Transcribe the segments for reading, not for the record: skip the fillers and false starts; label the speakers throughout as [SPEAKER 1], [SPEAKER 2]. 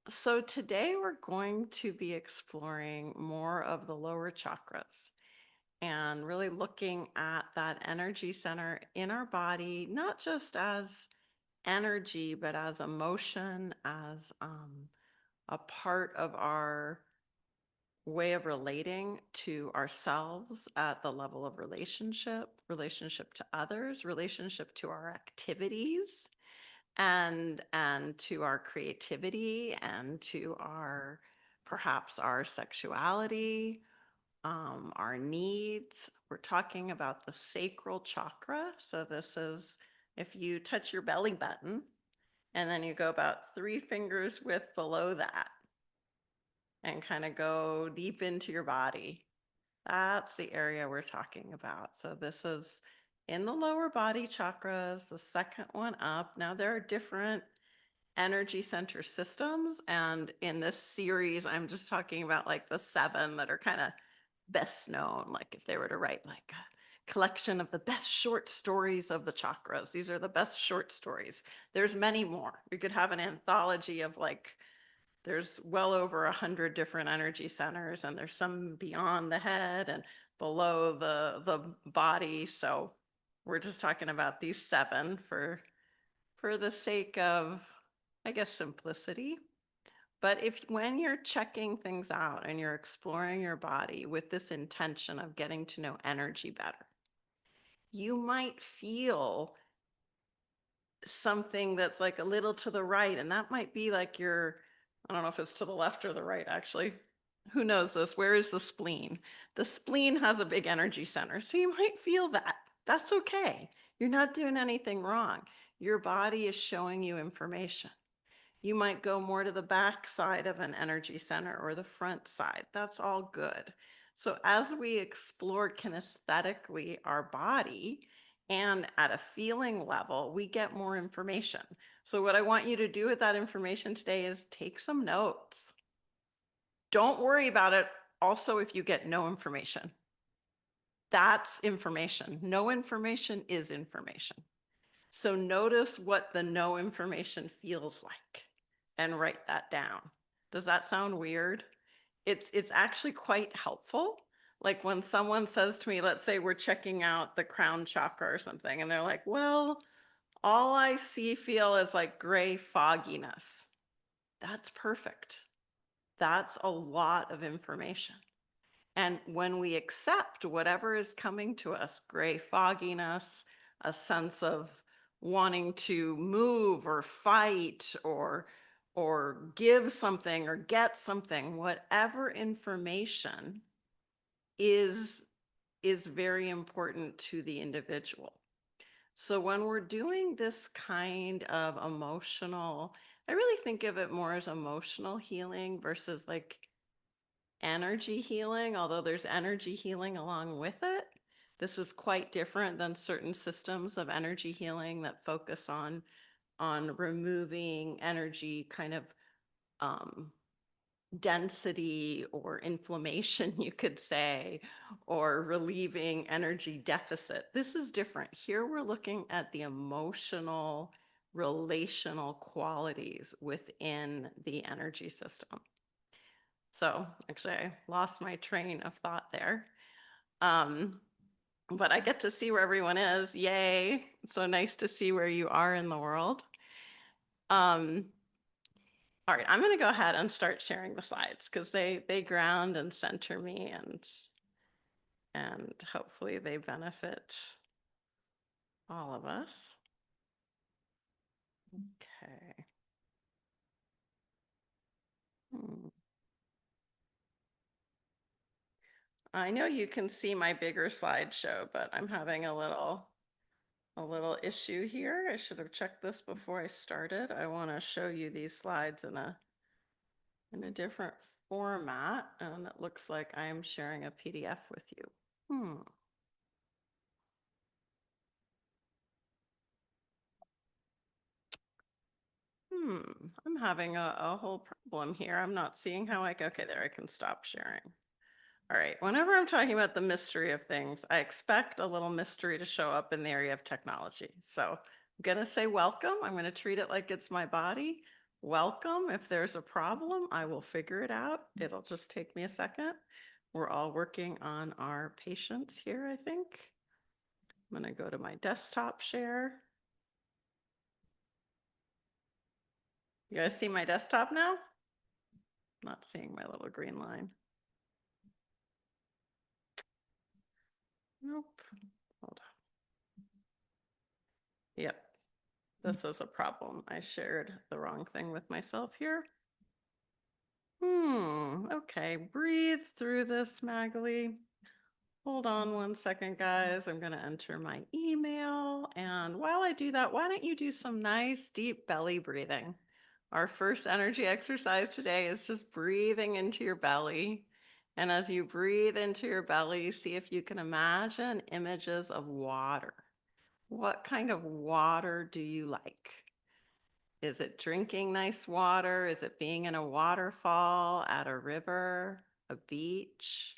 [SPEAKER 1] So today we're going to be exploring more of the lower chakras and really looking at that energy center in our body, not just as energy, but as emotion, as a part of our way of relating to ourselves at the level of relationship to others, relationship to our activities, and to our creativity, and to our perhaps our sexuality, our needs. We're talking about the sacral chakra. So this is if you touch your belly button and then you go about 3 fingers width below that and kind of go deep into your body. That's the area we're talking about. So this is in the lower body chakras, the second one up. Now there are different energy center systems, and in this series I'm just talking about like the 7 that are kind of best known. Like if they were to write like a collection of the best short stories of the chakras, these are the best short stories. There's many more. We could have an anthology of like, there's well over 100 different energy centers, and there's some beyond the head and below the body. So we're just talking about these 7 for the sake of, I guess, simplicity. But if when you're checking things out and you're exploring your body with this intention of getting to know energy better, you might feel something that's like a little to the right, and that might be like your, I don't know if it's to the left or the right, actually. Who knows this? Where is the spleen? The spleen has a big energy center, so you might feel that. That's okay. You're not doing anything wrong. Your body is showing you information. You might go more to the back side of an energy center or the front side. That's all good. So as we explore kinesthetically our body and at a feeling level, we get more information. So what I want you to do with that information today is take some notes. Don't worry about it also if you get no information. That's information. No information is information. So notice what the no information feels like and write that down. Does that sound weird? It's actually quite helpful. Like when someone says to me, let's say we're checking out the crown chakra or something, and they're like, well, all I see, feel is like gray fogginess. That's perfect. That's a lot of information. And when we accept whatever is coming to us, gray fogginess, a sense of wanting to move or fight or give something or get something, whatever information is very important to the individual. So when we're doing this kind of emotional, I really think of it more as emotional healing versus like energy healing, although there's energy healing along with it. This is quite different than certain systems of energy healing that focus on removing energy kind of um, density or inflammation, you could say, or relieving energy deficit. This is different. Here we're looking at the emotional, relational qualities within the energy system. So actually, I lost my train of thought there. Um, but I get to see where everyone is. Yay. It's so nice to see where you are in the world. All right, I'm going to go ahead and start sharing the slides because they ground and center me, and hopefully they benefit all of us. Okay. I know you can see my bigger slideshow, but I'm having a little issue here. I should have checked this before I started. I want to show you these slides in a different format, and it looks like I am sharing a PDF with you. I'm having a whole problem here. I'm not seeing how okay, there, I can stop sharing. All right, whenever I'm talking about the mystery of things, I expect a little mystery to show up in the area of technology. So I'm gonna say welcome. I'm gonna treat it like it's my body. welcome. If there's a problem, I will figure it out. It'll just take me a second. We're all working on our patients here, I think. I'm going to go to my desktop share. You guys see my desktop now? Not seeing my little green line. Nope. Hold on. Yep. This is a problem. I shared the wrong thing with myself here. Okay. Breathe through this, Magali. Hold on one second, guys. I'm going to enter my email. And while I do that, why don't you do some nice deep belly breathing? Our first energy exercise today is just breathing into your belly. And as you breathe into your belly, see if you can imagine images of water. What kind of water do you like? Is it drinking nice water? Is it being in a waterfall, at a river, a beach?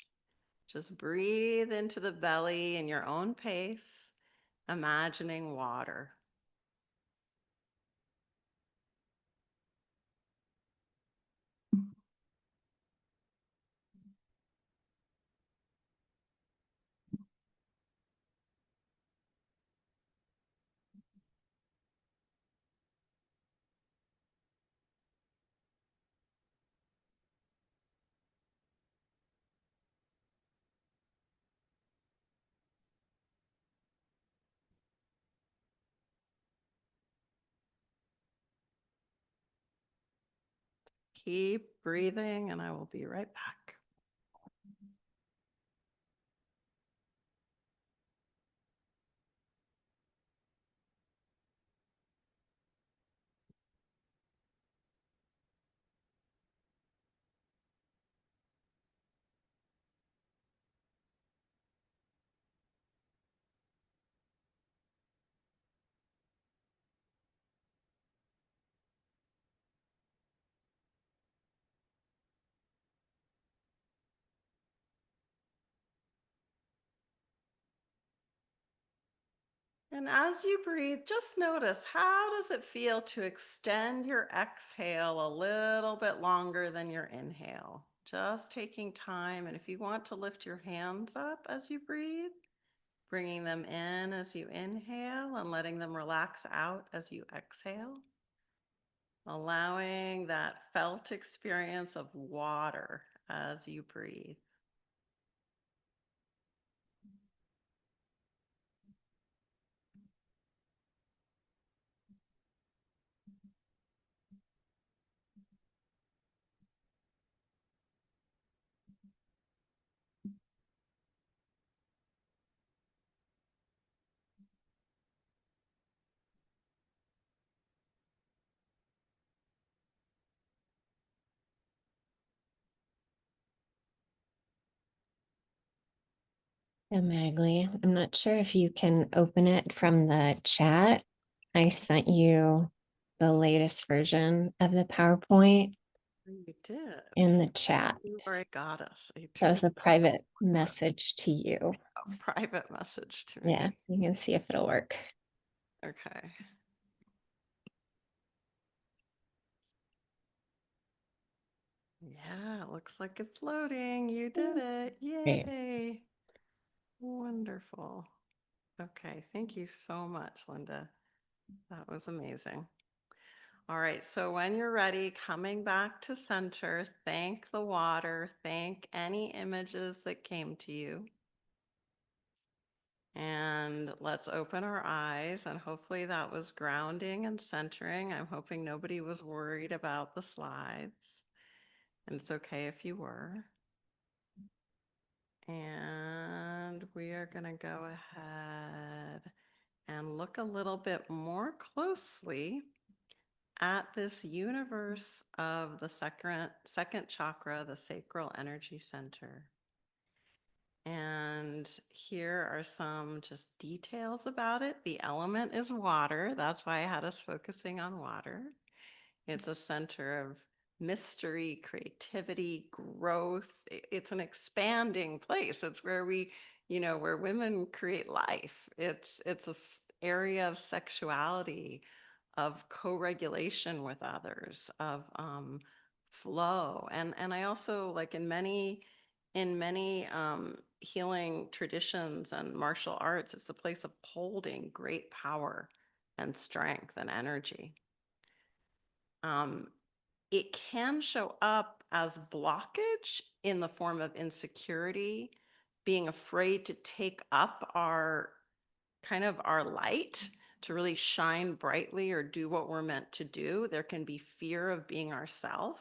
[SPEAKER 1] Just breathe into the belly in your own pace, imagining water. Keep breathing, and I will be right back. And as you breathe, just notice, how does it feel to extend your exhale a little bit longer than your inhale? Just taking time. And if you want to lift your hands up as you breathe, bringing them in as you inhale and letting them relax out as you exhale. Allowing that felt experience of water as you breathe.
[SPEAKER 2] Yeah, Magali, I'm not sure if you can open it from the chat. I sent you the latest version of the PowerPoint
[SPEAKER 1] You did.
[SPEAKER 2] in the chat.
[SPEAKER 1] You are a goddess.
[SPEAKER 2] So it's a private message to you.
[SPEAKER 1] A private message to me.
[SPEAKER 2] Yeah, so you can see if it'll work.
[SPEAKER 1] Okay. Yeah, it looks like it's loading. You did it.
[SPEAKER 2] Great.
[SPEAKER 1] Yay. Wonderful. Okay, thank you so much, Linda. That was amazing. All right, so when you're ready, coming back to center, thank the water, thank any images that came to you. And let's open our eyes, and hopefully that was grounding and centering. I'm hoping nobody was worried about the slides, and it's okay if you were. And we are going to go ahead and look a little bit more closely at this universe of the second chakra, the sacral energy center. And here are some just details about it. The element is water. That's why I had us focusing on water. It's a center of mystery, creativity, growth. It's an expanding place. It's where where women create life. It's a area of sexuality, of co-regulation with others, of flow. And I also, like, in many healing traditions and martial arts, it's a place of holding great power and strength and energy. Um, it can show up as blockage in the form of insecurity, being afraid to take up our kind of our light, to really shine brightly or do what we're meant to do. There can be fear of being ourself,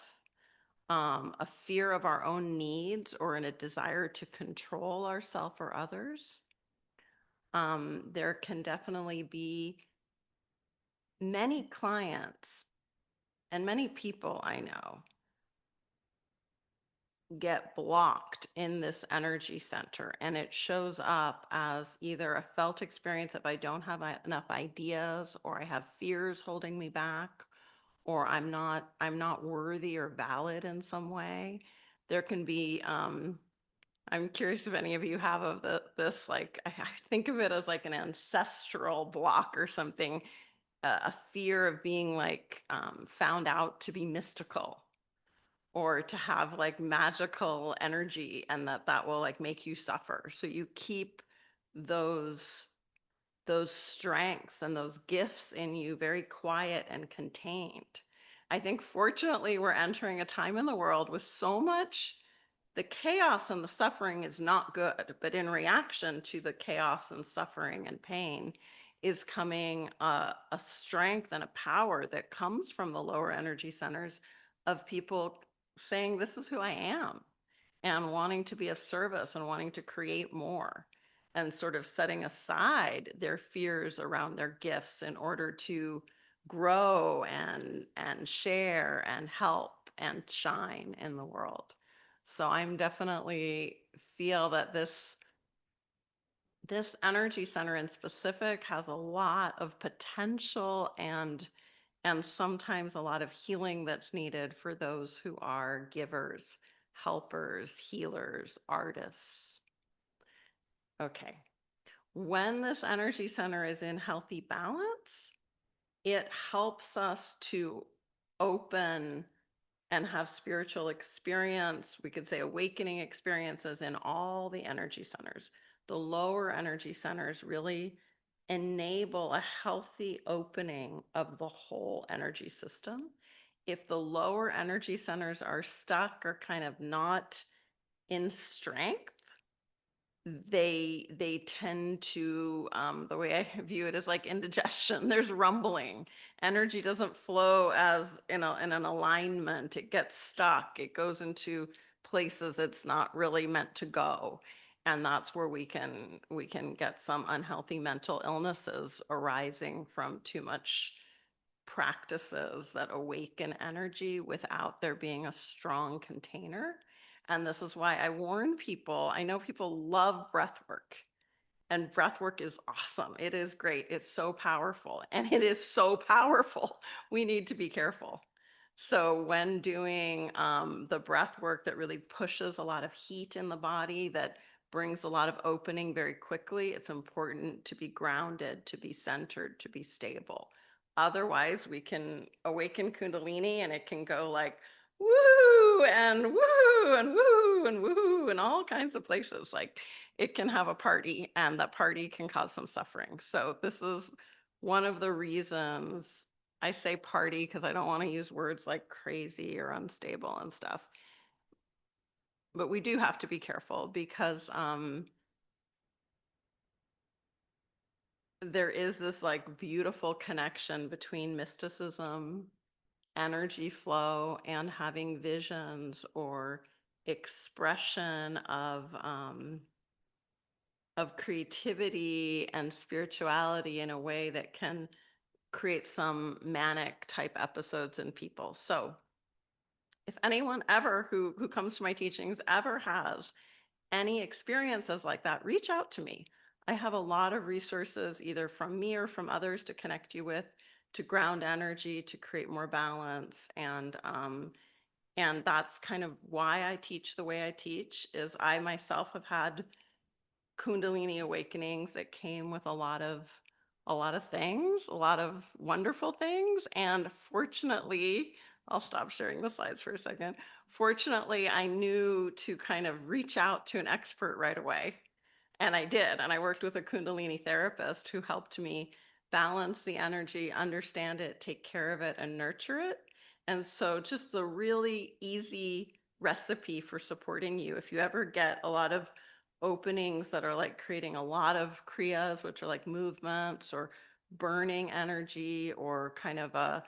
[SPEAKER 1] a fear of our own needs, or in a desire to control ourself or others. There can definitely be many clients and many people I know get blocked in this energy center, and it shows up as either a felt experience if I don't have enough ideas, or I have fears holding me back, or I'm not worthy or valid in some way. There can be I'm curious if any of you have of this, like, I think of it as like an ancestral block or something, a fear of being like found out to be mystical, or to have like magical energy, and that will like make you suffer. So you keep those those strengths and those gifts in you very quiet and contained. I think fortunately we're entering a time in the world with so much, the chaos and the suffering is not good, but in reaction to the chaos and suffering and pain is coming a strength and a power that comes from the lower energy centers, of people saying, this is who I am, and wanting to be of service and wanting to create more, and sort of setting aside their fears around their gifts in order to grow and share and help and shine in the world. So I'm definitely feel that this energy center in specific has a lot of potential, and sometimes a lot of healing that's needed for those who are givers, helpers, healers, artists. Okay. When this energy center is in healthy balance, it helps us to open and have spiritual experience. We could say awakening experiences in all the energy centers. The lower energy centers really enable a healthy opening of the whole energy system. If the lower energy centers are stuck or kind of not in strength, they tend to, the way I view it is like indigestion. There's rumbling. Energy doesn't flow as in an alignment. It gets stuck. It goes into places it's not really meant to go. And that's where we can get some unhealthy mental illnesses arising from too much practices that awaken energy without there being a strong container. And this is why I warn people. I know people love breath work, and breath work is awesome. It is great. It's so powerful, and it is so powerful. We need to be careful. So when doing the breath work that really pushes a lot of heat in the body, that brings a lot of opening very quickly, it's important to be grounded, to be centered, to be stable. Otherwise, we can awaken Kundalini and it can go like woo and woo and woo and woo and all kinds of places. Like, it can have a party, and that party can cause some suffering. So this is one of the reasons I say party, because I don't want to use words like crazy or unstable and stuff. But we do have to be careful, because there is this like beautiful connection between mysticism, energy flow, and having visions or expression of creativity and spirituality in a way that can create some manic type episodes in people. So if anyone ever who comes to my teachings ever has any experiences like that, reach out to me. I have a lot of resources, either from me or from others, to connect you with, to ground energy, to create more balance. And that's kind of why I teach the way I teach, is I myself have had Kundalini awakenings that came with a lot of a lot of things, a lot of wonderful things. And fortunately, I'll stop sharing the slides for a second. Fortunately, I knew to kind of reach out to an expert right away. And I did. And I worked with a Kundalini therapist who helped me balance the energy, understand it, take care of it, and nurture it. And so, just the really easy recipe for supporting you. If you ever get a lot of openings that are like creating a lot of kriyas, which are like movements or burning energy or kind of a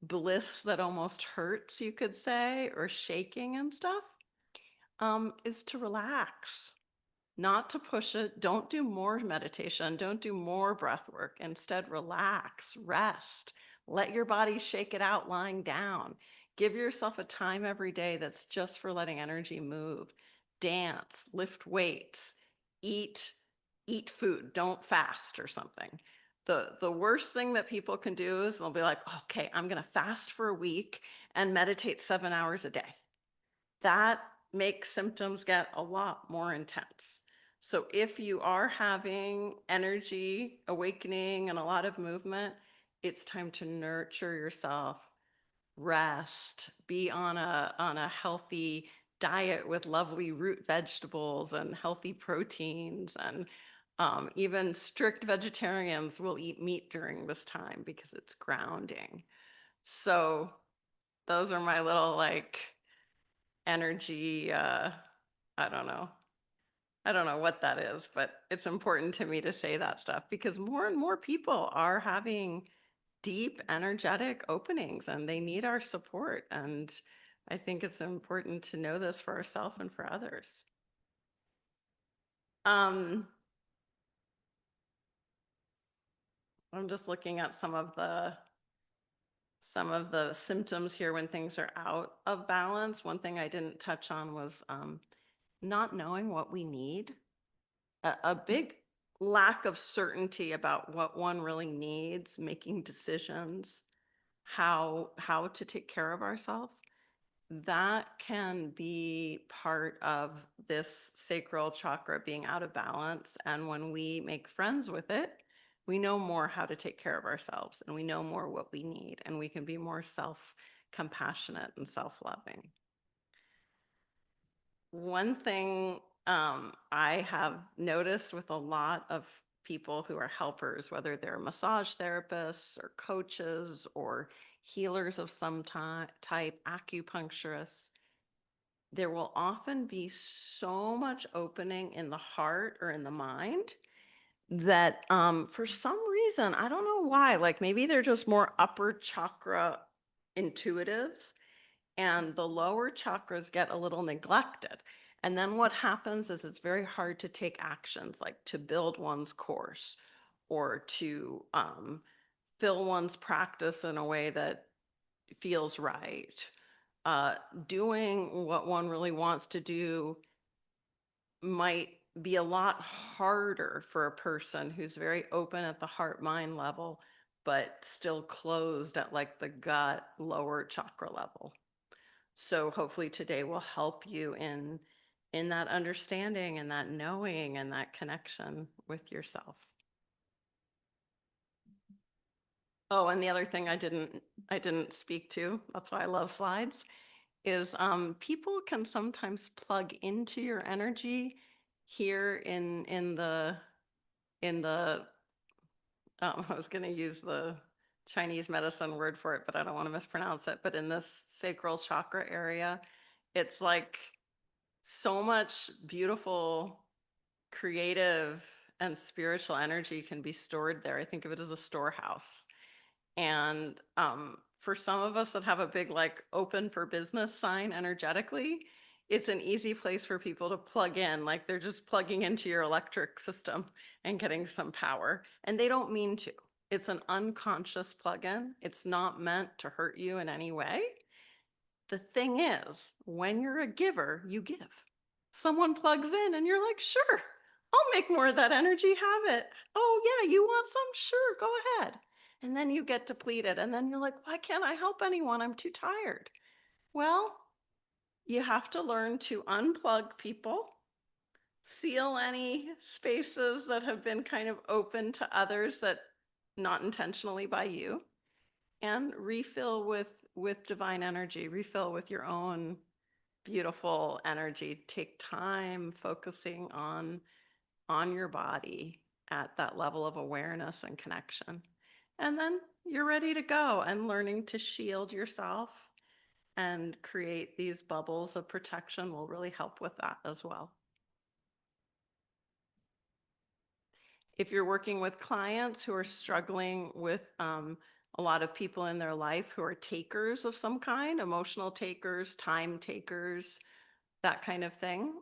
[SPEAKER 1] bliss that almost hurts, you could say, or shaking and stuff, is to relax, not to push it. Don't do more meditation. Don't do more breath work. Instead, relax, rest, let your body shake it out lying down. Give yourself a time every day that's just for letting energy move. Dance, lift weights, eat, eat food. Don't fast or something. The worst thing that people can do is they'll be like, okay, I'm going to fast for a week and meditate 7 hours a day. That makes symptoms get a lot more intense. So if you are having energy awakening and a lot of movement, it's time to nurture yourself, rest, be on a healthy diet with lovely root vegetables and healthy proteins, and even strict vegetarians will eat meat during this time because it's grounding. So those are my little like energy, I don't know. I don't know what that is, but it's important to me to say that stuff because more and more people are having deep energetic openings and they need our support. And I think it's important to know this for ourselves and for others. Um, I'm just looking at some of the symptoms here when things are out of balance. One thing I didn't touch on was not knowing what we need. A big lack of certainty about what one really needs, making decisions, how to take care of ourselves. That can be part of this sacral chakra being out of balance. And when we make friends with it, we know more how to take care of ourselves and we know more what we need, and we can be more self-compassionate and self-loving. One thing I have noticed with a lot of people who are helpers, whether they're massage therapists or coaches or healers of some type, acupuncturists, there will often be so much opening in the heart or in the mind that for some reason, I don't know why, like maybe they're just more upper chakra intuitives and the lower chakras get a little neglected. And then what happens is it's very hard to take actions like to build one's course or to fill one's practice in a way that feels right. Uh, Doing what one really wants to do might be a lot harder for a person who's very open at the heart mind level, but still closed at like the gut lower chakra level. So hopefully today will help you in that understanding and that knowing and that connection with yourself. Oh, and the other thing I didn't speak to, that's why I love slides, is people can sometimes plug into your energy here in the I was going to use the Chinese medicine word for it, but I don't want to mispronounce it. But in this sacral chakra area, it's like so much beautiful, creative, and spiritual energy can be stored there. I think of it as a storehouse. And for some of us that have a big, like, open for business sign energetically, it's an easy place for people to plug in. Like they're just plugging into your electric system and getting some power. And they don't mean to. It's an unconscious plug-in. It's not meant to hurt you in any way. The thing is, when you're a giver, you give. Someone plugs in and you're like, sure, I'll make more of that energy, have it. Oh, yeah, you want some? Sure, go ahead. And then you get depleted. And then you're like, why can't I help anyone? I'm too tired. Well, you have to learn to unplug people, seal any spaces that have been kind of open to others that not intentionally by you, and refill with divine energy, refill with your own beautiful energy. Take time focusing on your body at that level of awareness and connection. And then you're ready to go, and learning to shield yourself and create these bubbles of protection will really help with that as well. If you're working with clients who are struggling with a lot of people in their life who are takers of some kind, emotional takers, time takers, that kind of thing,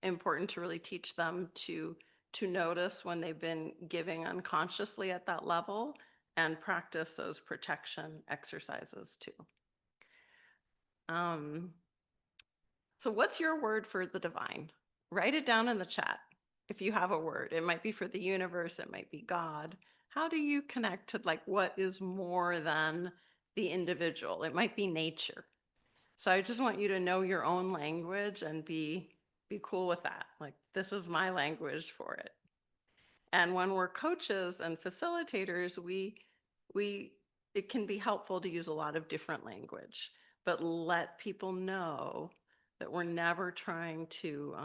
[SPEAKER 1] important to really teach them to notice when they've been giving unconsciously at that level, and practice those protection exercises too. So what's your word for the divine? Write it down in the chat. If you have a word, it might be for the universe, it might be God. How do you connect to like what is more than the individual? It might be nature. So I just want you to know your own language and be cool with that. Like, this is my language for it. And when we're coaches and facilitators, we it can be helpful to use a lot of different language, but let people know that we're never trying to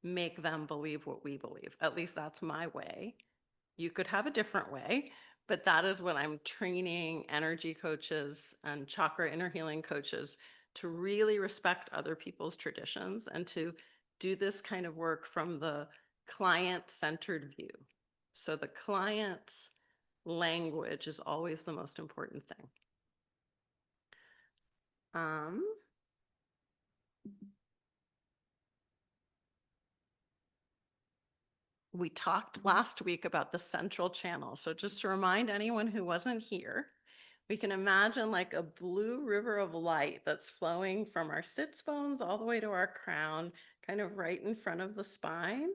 [SPEAKER 1] make them believe what we believe. At least that's my way. You could have a different way, but that is what I'm training energy coaches and chakra inner healing coaches to really respect other people's traditions and to do this kind of work from the client-centered view. So the client's language is always the most important thing. We talked last week about the central channel. So just to remind anyone who wasn't here, we can imagine like a blue river of light that's flowing from our sits bones all the way to our crown, kind of right in front of the spine.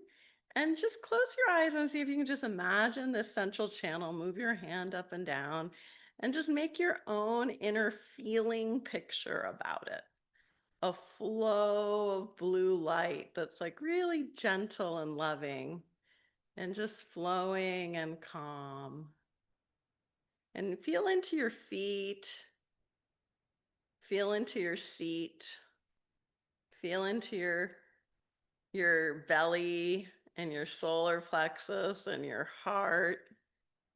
[SPEAKER 1] And just close your eyes and see if you can just imagine this central channel. Move your hand up and down and just make your own inner feeling picture about it. A flow of blue light that's like really gentle and loving and just flowing and calm. And feel into your feet, feel into your seat, feel into your belly and your solar plexus and your heart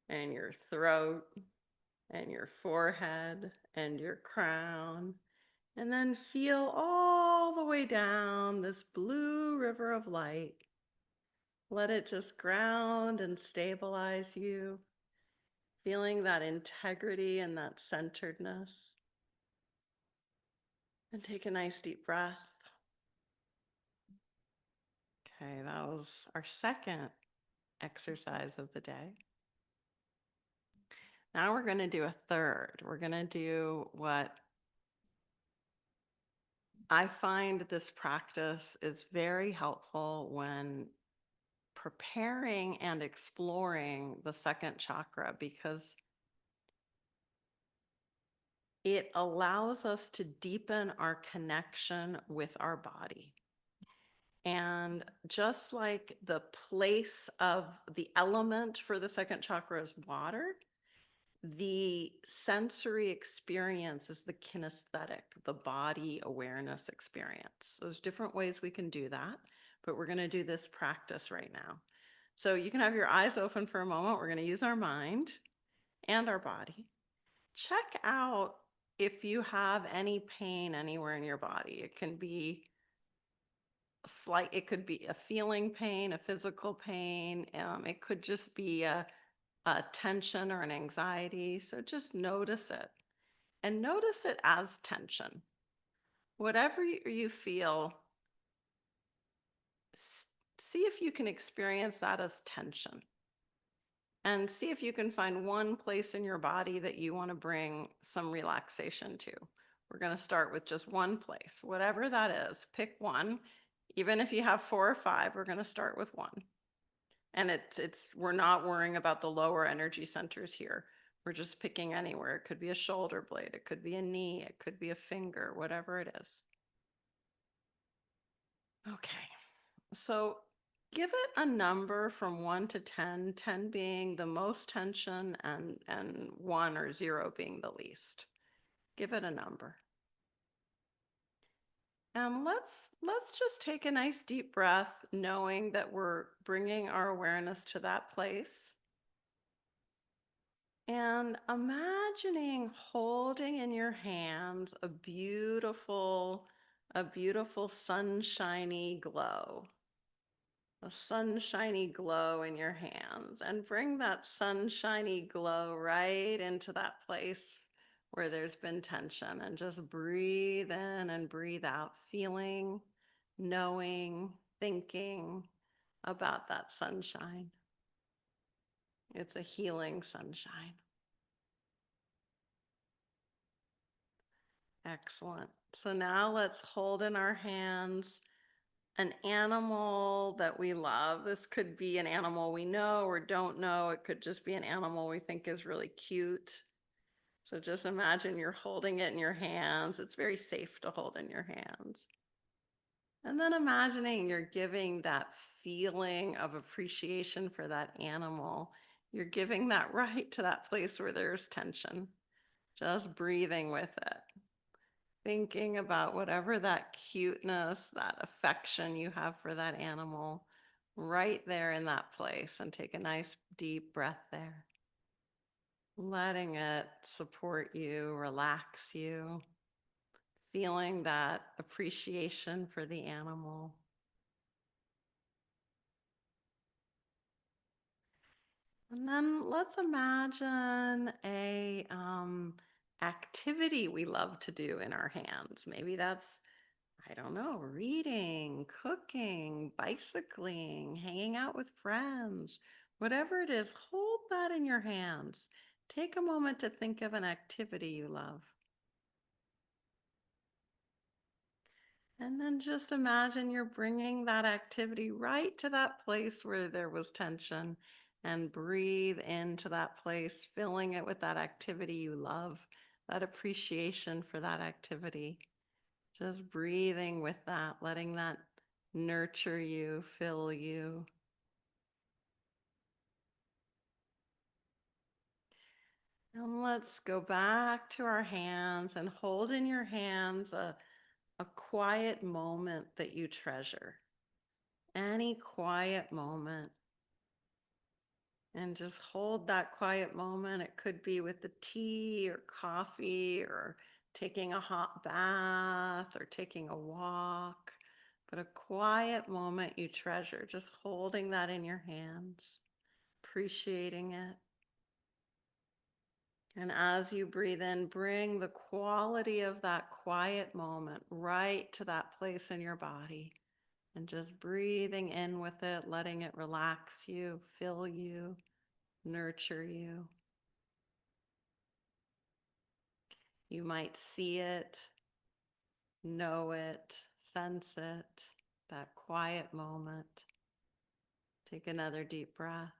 [SPEAKER 1] and your throat and your forehead and your crown. And then feel all the way down this blue river of light. Let it just ground and stabilize you, feeling that integrity and that centeredness. And take a nice deep breath. Okay, that was our second exercise of the day. Now we're going to do a third. We're going to do what I find this practice is very helpful when preparing and exploring the second chakra, because it allows us to deepen our connection with our body. And just like the place of the element for the second chakra is water, the sensory experience is the kinesthetic, the body awareness experience. There's different ways we can do that, but we're going to do this practice right now. So you can have your eyes open for a moment. We're going to use our mind and our body. Check out if you have any pain anywhere in your body. It can be slight, it could be a feeling pain, a physical pain. It could just be a tension or an anxiety. So just notice it, and notice it as tension. Whatever you feel, see if you can experience that as tension, and see if you can find one place in your body that you want to bring some relaxation to. We're going to start with just one place, whatever that is. Pick one. Even if you have 4 or 5, we're going to start with one. And we're not worrying about the lower energy centers here. We're just picking anywhere. It could be a shoulder blade, it could be a knee, it could be a finger, whatever it is. Okay, so Give it a number from 1 to 10, 10 being the most tension and 1 or 0 being the least. Give it a number. And let's just take a nice deep breath, knowing that we're bringing our awareness to that place. And imagining holding in your hands a beautiful sunshiny glow. A sunshiny glow in your hands, and bring that sunshiny glow right into that place where there's been tension, and just breathe in and breathe out, feeling, knowing, thinking about that sunshine. It's a healing sunshine. Excellent. So now let's hold in our hands an animal that we love. This could be an animal we know or don't know. It could just be an animal we think is really cute. So just imagine you're holding it in your hands. It's very safe to hold in your hands. And then imagining you're giving that feeling of appreciation for that animal. You're giving that right to that place where there's tension. Just breathing with it. Thinking about whatever that cuteness, that affection you have for that animal right there in that place, and take a nice deep breath there. Letting it support you, relax you, feeling that appreciation for the animal. And then let's imagine a activity we love to do in our hands. Maybe that's, I don't know, reading, cooking, bicycling, hanging out with friends, whatever it is, hold that in your hands. Take a moment to think of an activity you love. And then just imagine you're bringing that activity right to that place where there was tension, and breathe into that place, filling it with that activity you love, that appreciation for that activity. Just breathing with that, letting that nurture you, fill you. And let's go back to our hands and hold in your hands a quiet moment that you treasure. Any quiet moment. And just hold that quiet moment. It could be with the tea or coffee, or taking a hot bath, or taking a walk. But a quiet moment you treasure, just holding that in your hands, appreciating it. And as you breathe in, bring the quality of that quiet moment right to that place in your body. And just breathing in with it, letting it relax you, fill you, nurture you. You might see it, know it, sense it, that quiet moment. Take another deep breath.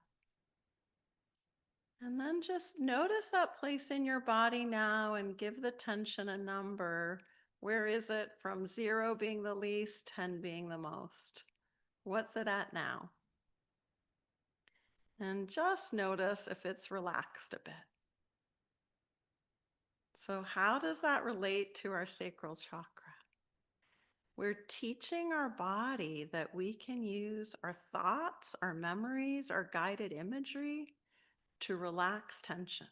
[SPEAKER 1] And then just notice that place in your body now, and give the tension a number. Where is it from 0 being the least, 10 being the most? What's it at now? And just notice if it's relaxed a bit. So how does that relate to our sacral chakra? We're teaching our body that we can use our thoughts, our memories, our guided imagery to relax tension.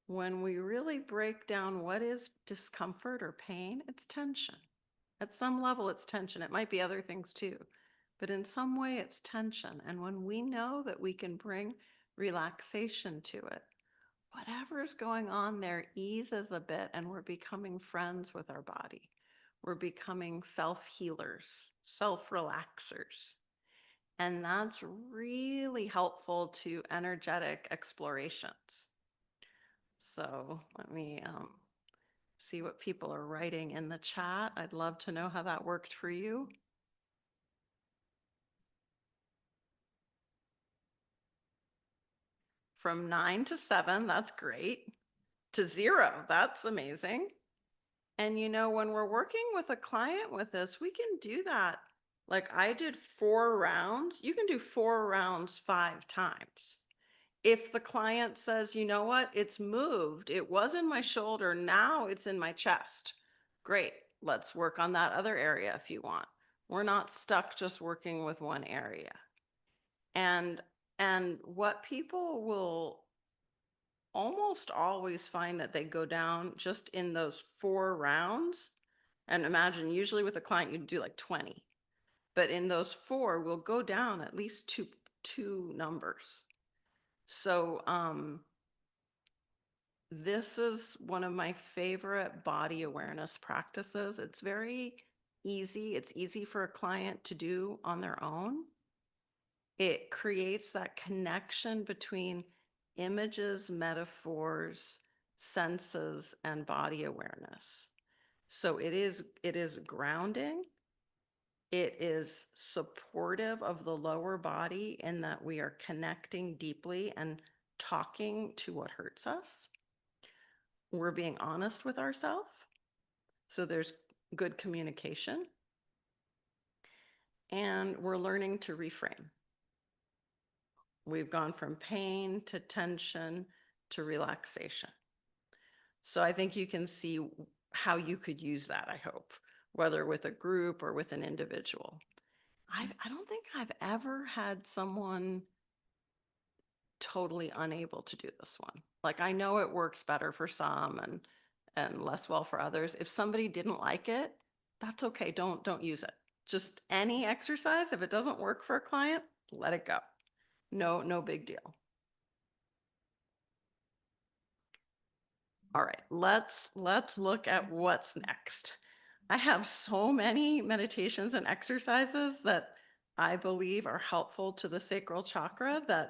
[SPEAKER 1] When we really break down what is discomfort or pain, it's tension. At some level, it's tension. It might be other things too, but in some way, it's tension. And when we know that we can bring relaxation to it, whatever's going on there eases a bit, and we're becoming friends with our body. We're becoming self-healers, self-relaxers. And that's really helpful to energetic explorations. So let me see what people are writing in the chat. I'd love to know how that worked for you. From 9 to 7, that's great. To 0, that's amazing. And you know, when we're working with a client with this, we can do that Like I did 4 rounds. You can do 4 rounds 5 times. If the client says, you know what, it's moved, it was in my shoulder, now it's in my chest. Great, let's work on that other area if you want. We're not stuck just working with one area. And what people will almost always find that they go down just in those 4 rounds. And imagine usually with a client, you'd do like 20, but in those 4, we'll go down at least two numbers. So, this is one of my favorite body awareness practices. It's very easy. It's easy for a client to do on their own. It creates that connection between images, metaphors, senses, and body awareness. So it is grounding. It is supportive of the lower body in that we are connecting deeply and talking to what hurts us. We're being honest with ourselves. So there's good communication. And we're learning to reframe. We've gone from pain to tension to relaxation. So I think you can see how you could use that, I hope, whether with a group or with an individual. I don't think I've ever had someone totally unable to do this one. Like I know it works better for some and less well for others. If somebody didn't like it, that's okay. Don't use it. Just any exercise, if it doesn't work for a client, let it go. No big deal. All right, let's look at what's next. I have so many meditations and exercises that I believe are helpful to the sacral chakra that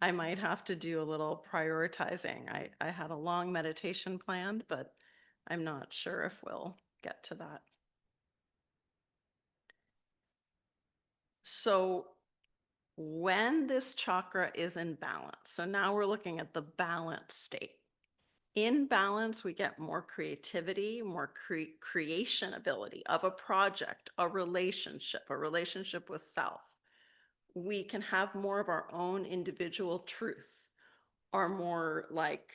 [SPEAKER 1] I might have to do a little prioritizing. I had a long meditation planned, but I'm not sure if we'll get to that. So when this chakra is in balance, so now we're looking at the balanced state. In balance, we get more creativity, more creation ability of a project, a relationship with self. We can have more of our own individual truth, or more like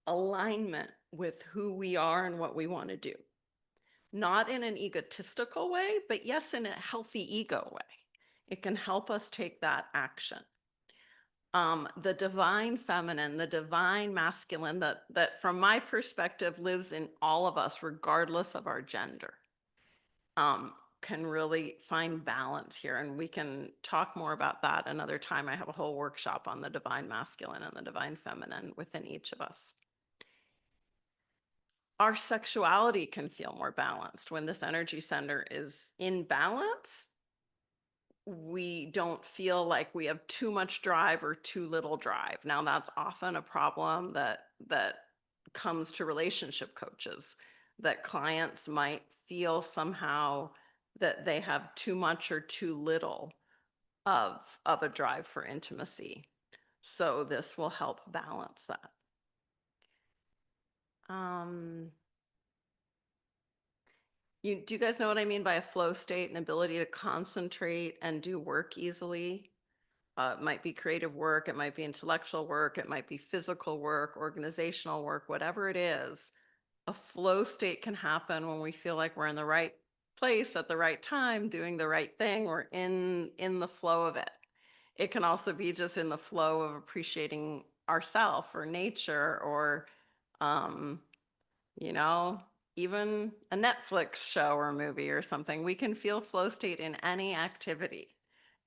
[SPEAKER 1] alignment with who we are and what we want to do. Not in an egotistical way, but yes, in a healthy ego way. It can help us take that action. The divine feminine, the divine masculine that from my perspective lives in all of us, regardless of our gender, can really find balance here. And we can talk more about that another time. I have a whole workshop on the divine masculine and the divine feminine within each of us. Our sexuality can feel more balanced when this energy center is in balance. We don't feel like we have too much drive or too little drive. Now that's often a problem that comes to relationship coaches, that clients might feel somehow that they have too much or too little of a drive for intimacy. So this will help balance that. Do you guys know what I mean by a flow state? An ability to concentrate and do work easily. It might be creative work, it might be intellectual work, it might be physical work, organizational work, whatever it is. A flow state can happen when we feel like we're in the right place at the right time, doing the right thing. We're in the flow of it. It can also be just in the flow of appreciating ourself or nature or you know, even a Netflix show or movie or something. We can feel flow state in any activity.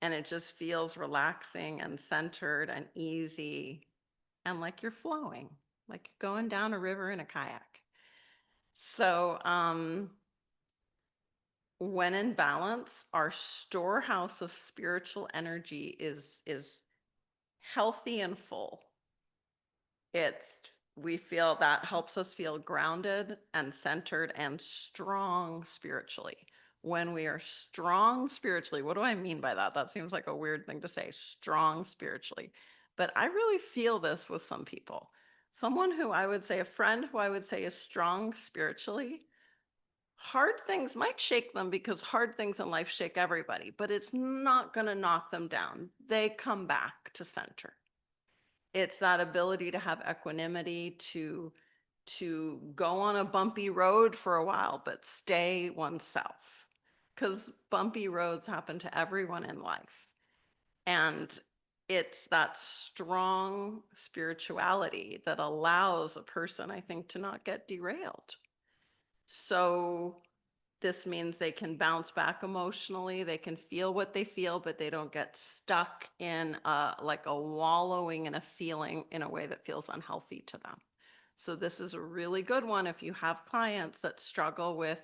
[SPEAKER 1] And it just feels relaxing and centered and easy and like you're flowing, like you're going down a river in a kayak. So, when in balance, our storehouse of spiritual energy is healthy and full. We feel that helps us feel grounded and centered and strong spiritually. When we are strong spiritually, what do I mean by that? That seems like a weird thing to say, strong spiritually. But I really feel this with some people. Someone who I would say, a friend who I would say is strong spiritually, hard things might shake them because hard things in life shake everybody, but it's not going to knock them down. They come back to center. It's that ability to have equanimity, to go on a bumpy road for a while, but stay oneself. Because bumpy roads happen to everyone in life. And it's that strong spirituality that allows a person, I think, to not get derailed. So this means they can bounce back emotionally, they can feel what they feel, but they don't get stuck in like a wallowing in a feeling in a way that feels unhealthy to them. So this is a really good one if you have clients that struggle with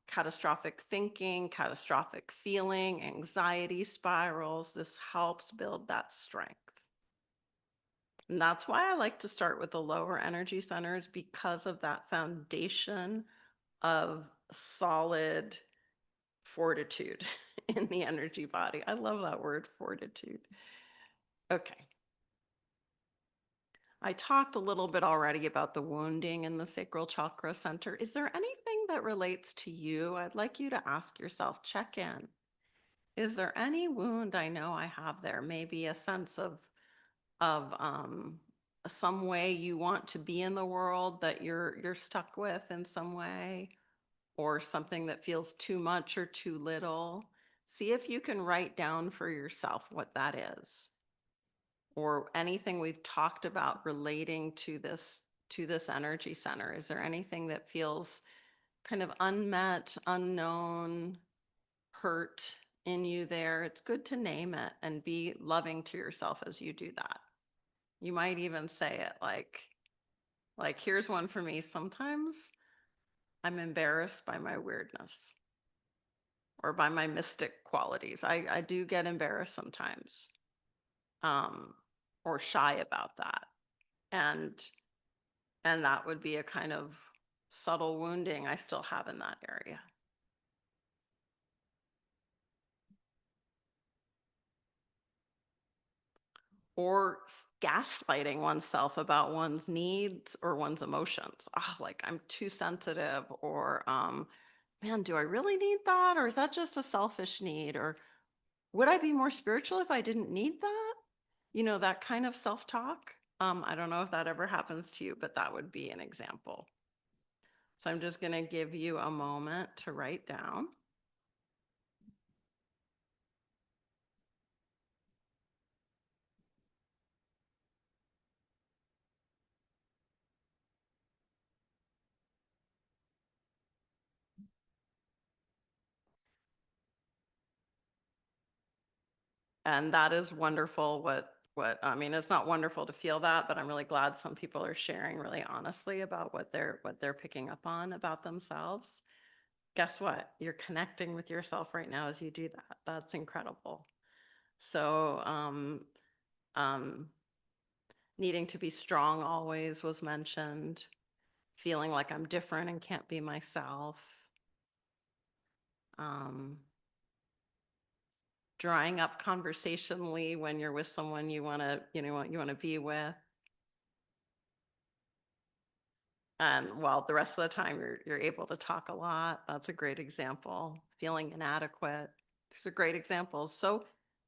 [SPEAKER 1] catastrophic thinking, catastrophic feeling, anxiety spirals. This helps build that strength. And that's why I like to start with the lower energy centers, because of that foundation of solid fortitude in the energy body. I love that word, fortitude. Okay. I talked a little bit already about the wounding in the Sacral Chakra Center. Is there anything that relates to you? I'd like you to ask yourself, check in. Is there any wound I know I have there? Maybe a sense of some way you want to be in the world that you're stuck with in some way, or something that feels too much or too little. See if you can write down for yourself what that is, or anything we've talked about relating to this energy center. Is there anything that feels kind of unmet, unknown, hurt in you there? It's good to name it and be loving to yourself as you do that. You might even say it like here's one for me. Sometimes I'm embarrassed by my weirdness or by my mystic qualities. I do get embarrassed sometimes, or shy about that. And that would be a kind of subtle wounding I still have in that area. Or gaslighting oneself about one's needs or one's emotions. Oh, like I'm too sensitive, or man, do I really need that? Or is that just a selfish need? Or would I be more spiritual if I didn't need that? You know, that kind of self-talk. I don't know if that ever happens to you, but that would be an example. So I'm just going to give you a moment to write down. And that is wonderful. What I mean, it's not wonderful to feel that, but I'm really glad some people are sharing really honestly about what they're picking up on about themselves. Guess what? You're connecting with yourself right now as you do that. That's incredible. So needing to be strong always was mentioned. Feeling like I'm different and can't be myself. Drying up conversationally when you're with someone you want to be with. And while the rest of the time you're able to talk a lot. That's a great example. Feeling inadequate. These are great examples. So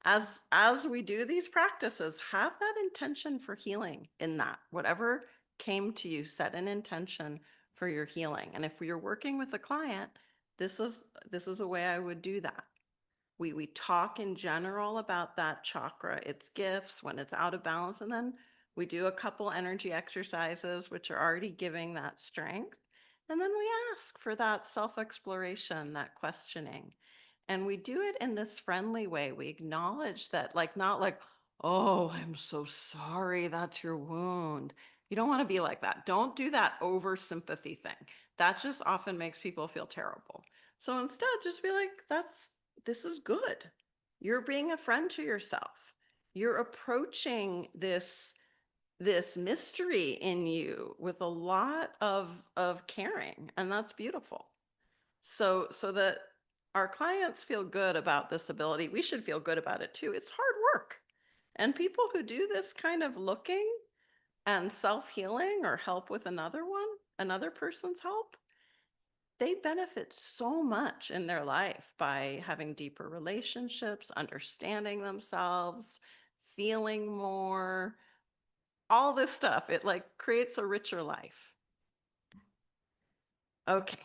[SPEAKER 1] as we do these practices, have that intention for healing in that. Whatever came to you, set an intention for your healing. And if you're working with a client, this is a way I would do that. We talk in general about that chakra, its gifts, when it's out of balance, and then we do a couple energy exercises, which are already giving that strength. And then we ask for that self-exploration, that questioning. And we do it in this friendly way. We acknowledge that, like, not like, oh, I'm so sorry, that's your wound. You don't want to be like that. Don't do that over sympathy thing. That just often makes people feel terrible. So instead, just be like, this is good. You're being a friend to yourself. You're approaching this mystery in you with a lot of caring, and that's beautiful. So that our clients feel good about this ability, we should feel good about it too. It's hard work. And people who do this kind of looking and self-healing or help with another person's help, they benefit so much in their life by having deeper relationships, understanding themselves, feeling more, all this stuff. It like creates a richer life. Okay.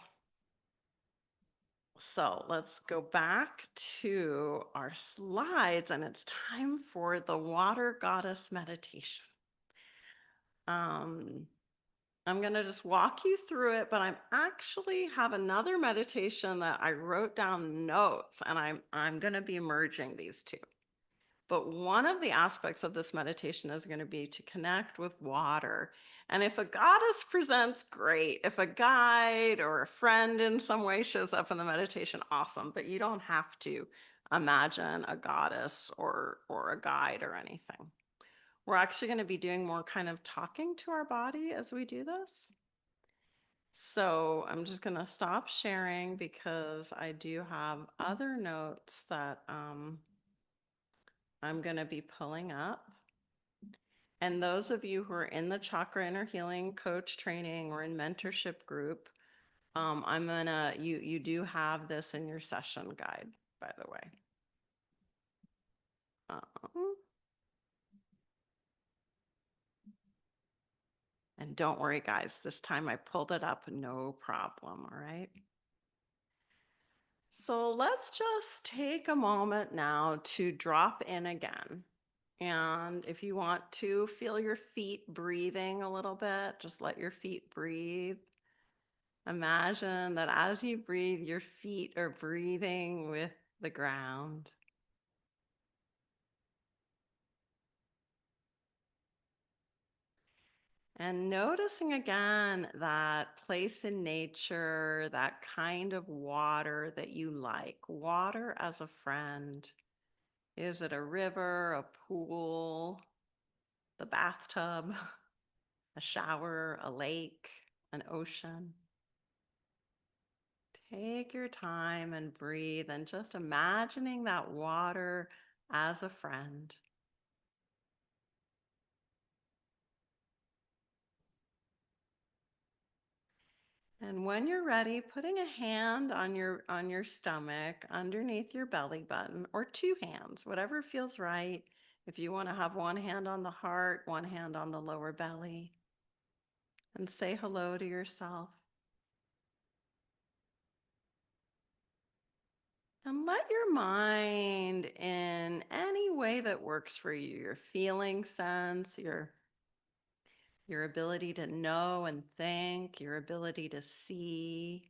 [SPEAKER 1] So let's go back to our slides, and it's time for the water goddess meditation. I'm going to just walk you through it, but I'm actually have another meditation that I wrote down notes, and I'm going to be merging these two. But one of the aspects of this meditation is going to be to connect with water. And if a goddess presents, great. If a guide or a friend in some way shows up in the meditation, awesome. But you don't have to imagine a goddess or a guide or anything. We're actually going to be doing more kind of talking to our body as we do this. So I'm just going to stop sharing because I do have other notes that I'm going to be pulling up. And those of you who are in the Chakra Inner Healing Coach training or in mentorship group, you do have this in your session guide, by the way. And don't worry, guys, this time I pulled it up, no problem, all right? So let's just take a moment now to drop in again. And if you want to feel your feet breathing a little bit, just let your feet breathe. Imagine that as you breathe, your feet are breathing with the ground. And noticing again that place in nature, that kind of water that you like, water as a friend. Is it a river, a pool, the bathtub, a shower, a lake, an ocean? Take your time and breathe and just imagining that water as a friend. And when you're ready, putting a hand on your stomach underneath your belly button, or two hands, whatever feels right. If you want to have one hand on the heart, one hand on the lower belly, and say hello to yourself. And let your mind in any way that works for you, your feeling sense, your ability to know and think, your ability to see,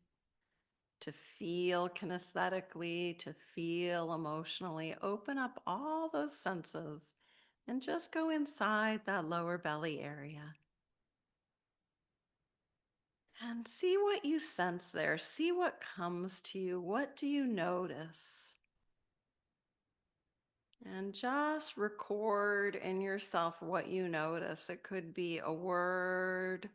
[SPEAKER 1] to feel kinesthetically, to feel emotionally. Open up all those senses and just go inside that lower belly area. And see what you sense there. See what comes to you. What do you notice? And just record in yourself what you notice. It could be a word,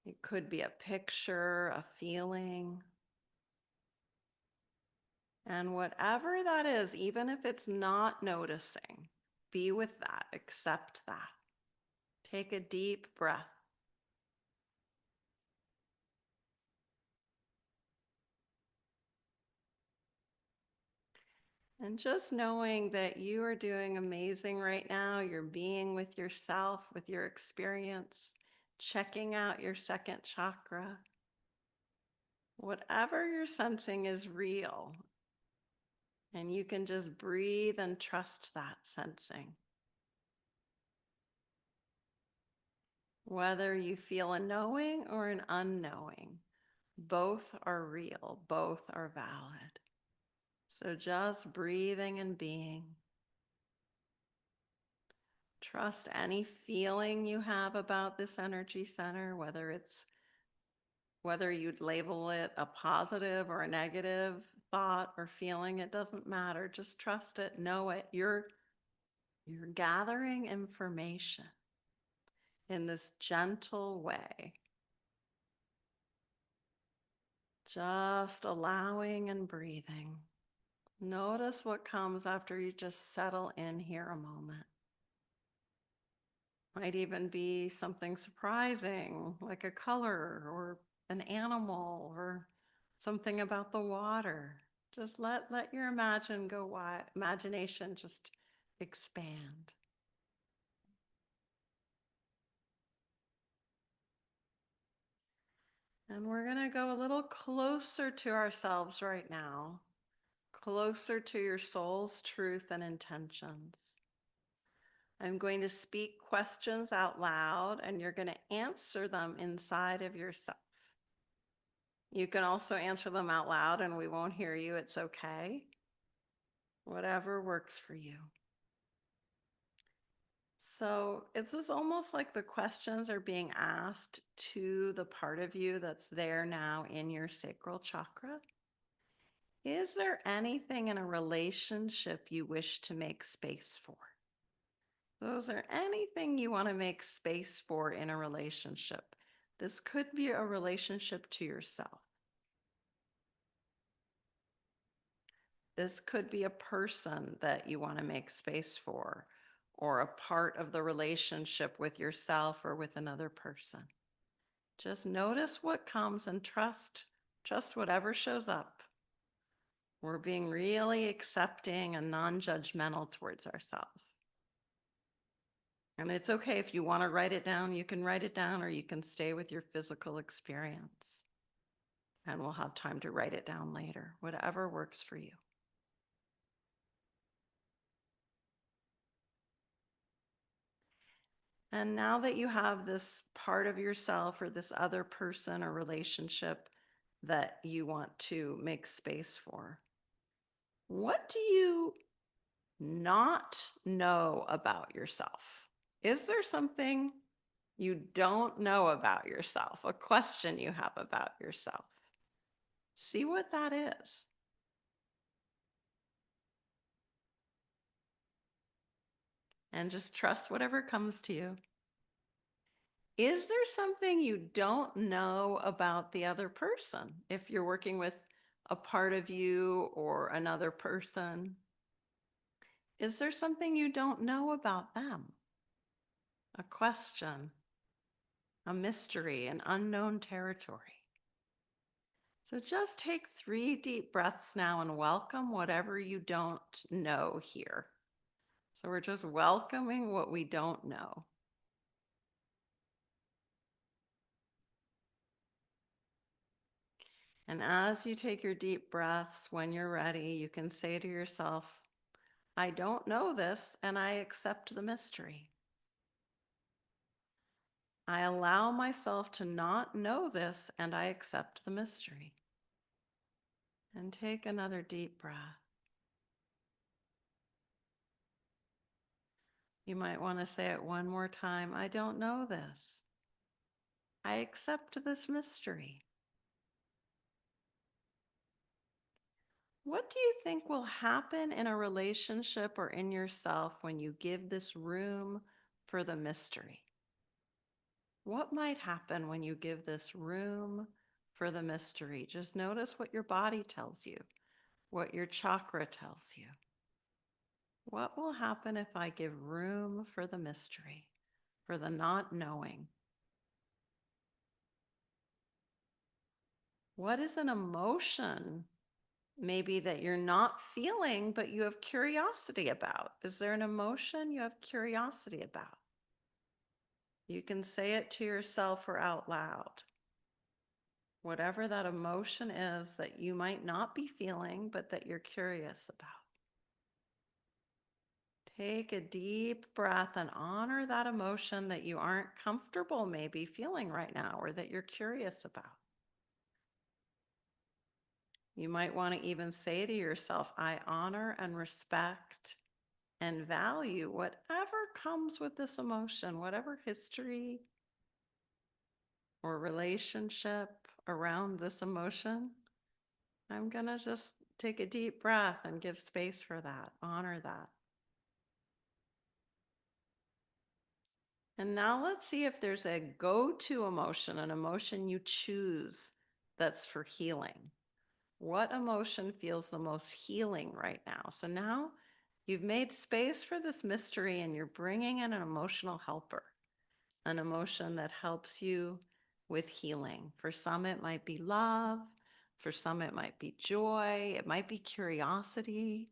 [SPEAKER 1] it could be a picture, a feeling. And whatever that is, even if it's not noticing, be with that, accept that. Take a deep breath. And just knowing that you are doing amazing right now, you're being with yourself, with your experience, checking out your second chakra. Whatever you're sensing is real. And you can just breathe and trust that sensing. Whether you feel a knowing or an unknowing, both are real, both are valid. So just breathing and being. Trust any feeling you have about this energy center, whether you'd label it a positive or a negative thought or feeling, it doesn't matter. Just trust it, know it. You're gathering information in this gentle way. Just allowing and breathing. Notice what comes after you just settle in here a moment. Might even be something surprising, like a color or an animal or something about the water. Just let your imagination just expand. And we're going to go a little closer to ourselves right now, closer to your soul's truth and intentions. I'm going to speak questions out loud, and you're going to answer them inside of yourself. You can also answer them out loud and we won't hear you. It's okay. Whatever works for you. So it's just almost like the questions are being asked to the part of you that's there now in your sacral chakra. Is there anything in a relationship you wish to make space for? Is there anything you want to make space for in a relationship? This could be a relationship to yourself. This could be a person that you want to make space for, or a part of the relationship with yourself or with another person. Just notice what comes and trust whatever shows up. We're being really accepting and non-judgmental towards ourselves. And it's okay if you want to write it down, you can write it down, or you can stay with your physical experience. And we'll have time to write it down later, whatever works for you. And now that you have this part of yourself or this other person or relationship that you want to make space for, what do you not know about yourself? Is there something you don't know about yourself, a question you have about yourself? See what that is. And just trust whatever comes to you. Is there something you don't know about the other person? If you're working with a part of you or another person, is there something you don't know about them? A question, a mystery, an unknown territory. So just take 3 deep breaths now and welcome whatever you don't know here. So we're just welcoming what we don't know. And as you take your deep breaths, when you're ready, you can say to yourself, I don't know this, and I accept the mystery. I allow myself to not know this, and I accept the mystery. And take another deep breath. You might want to say it one more time. I don't know this. I accept this mystery. What do you think will happen in a relationship or in yourself when you give this room for the mystery? What might happen when you give this room for the mystery? Just notice what your body tells you, what your chakra tells you. What will happen if I give room for the mystery, for the not knowing? What is an emotion maybe that you're not feeling, but you have curiosity about? Is there an emotion you have curiosity about? You can say it to yourself or out loud. Whatever that emotion is that you might not be feeling, but that you're curious about. Take a deep breath and honor that emotion that you aren't comfortable maybe feeling right now, or that you're curious about. You might want to even say to yourself, I honor and respect and value whatever comes with this emotion, whatever history or relationship around this emotion. I'm going to just take a deep breath and give space for that, honor that. And now let's see if there's a go-to emotion, an emotion you choose that's for healing. What emotion feels the most healing right now? So now you've made space for this mystery and you're bringing in an emotional helper, an emotion that helps you with healing. For some, it might be love. For some, it might be joy. It might be curiosity.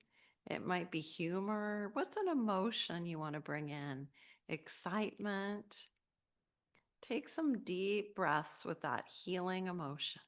[SPEAKER 1] It might be humor. What's an emotion you want to bring in? Excitement. Take some deep breaths with that healing emotion.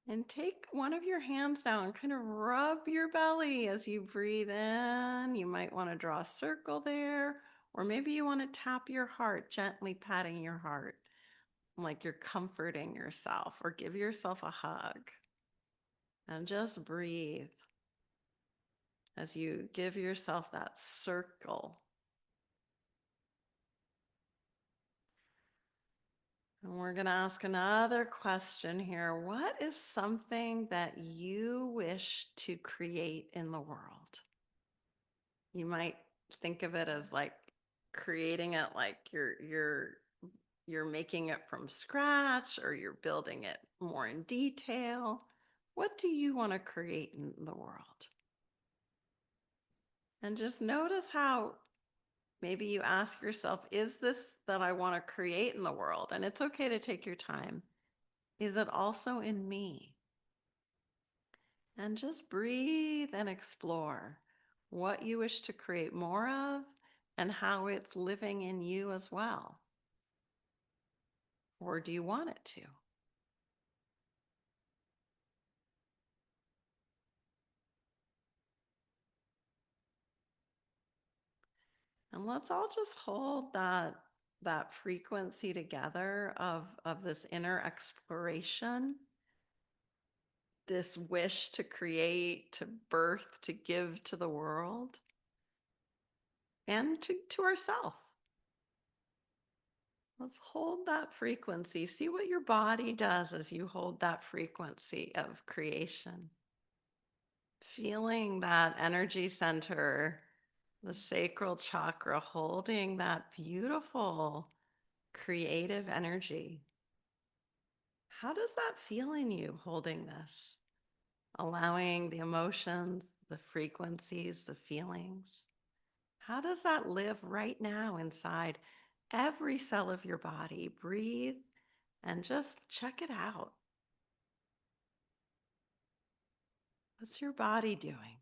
[SPEAKER 1] And take one of your hands down, kind of rub your belly as you breathe in. You might want to draw a circle there, or maybe you want to tap your heart, gently patting your heart, like you're comforting yourself, or give yourself a hug. And just breathe as you give yourself that circle. And we're going to ask another question here. What is something that you wish to create in the world? You might think of it as like creating it like you're making it from scratch, or you're building it more in detail. What do you want to create in the world? And just notice how maybe you ask yourself, is this that I want to create in the world? And it's okay to take your time. Is it also in me? And just breathe and explore what you wish to create more of and how it's living in you as well. Or do you want it to? And let's all just hold that frequency together of this inner exploration, this wish to create, to birth, to give to the world, and to ourselves. Let's hold that frequency. See what your body does as you hold that frequency of creation. Feeling that energy center, the sacral chakra, holding that beautiful creative energy. How does that feel in you holding this? Allowing the emotions, the frequencies, the feelings. How does that live right now inside every cell of your body? Breathe and just check it out. What's your body doing?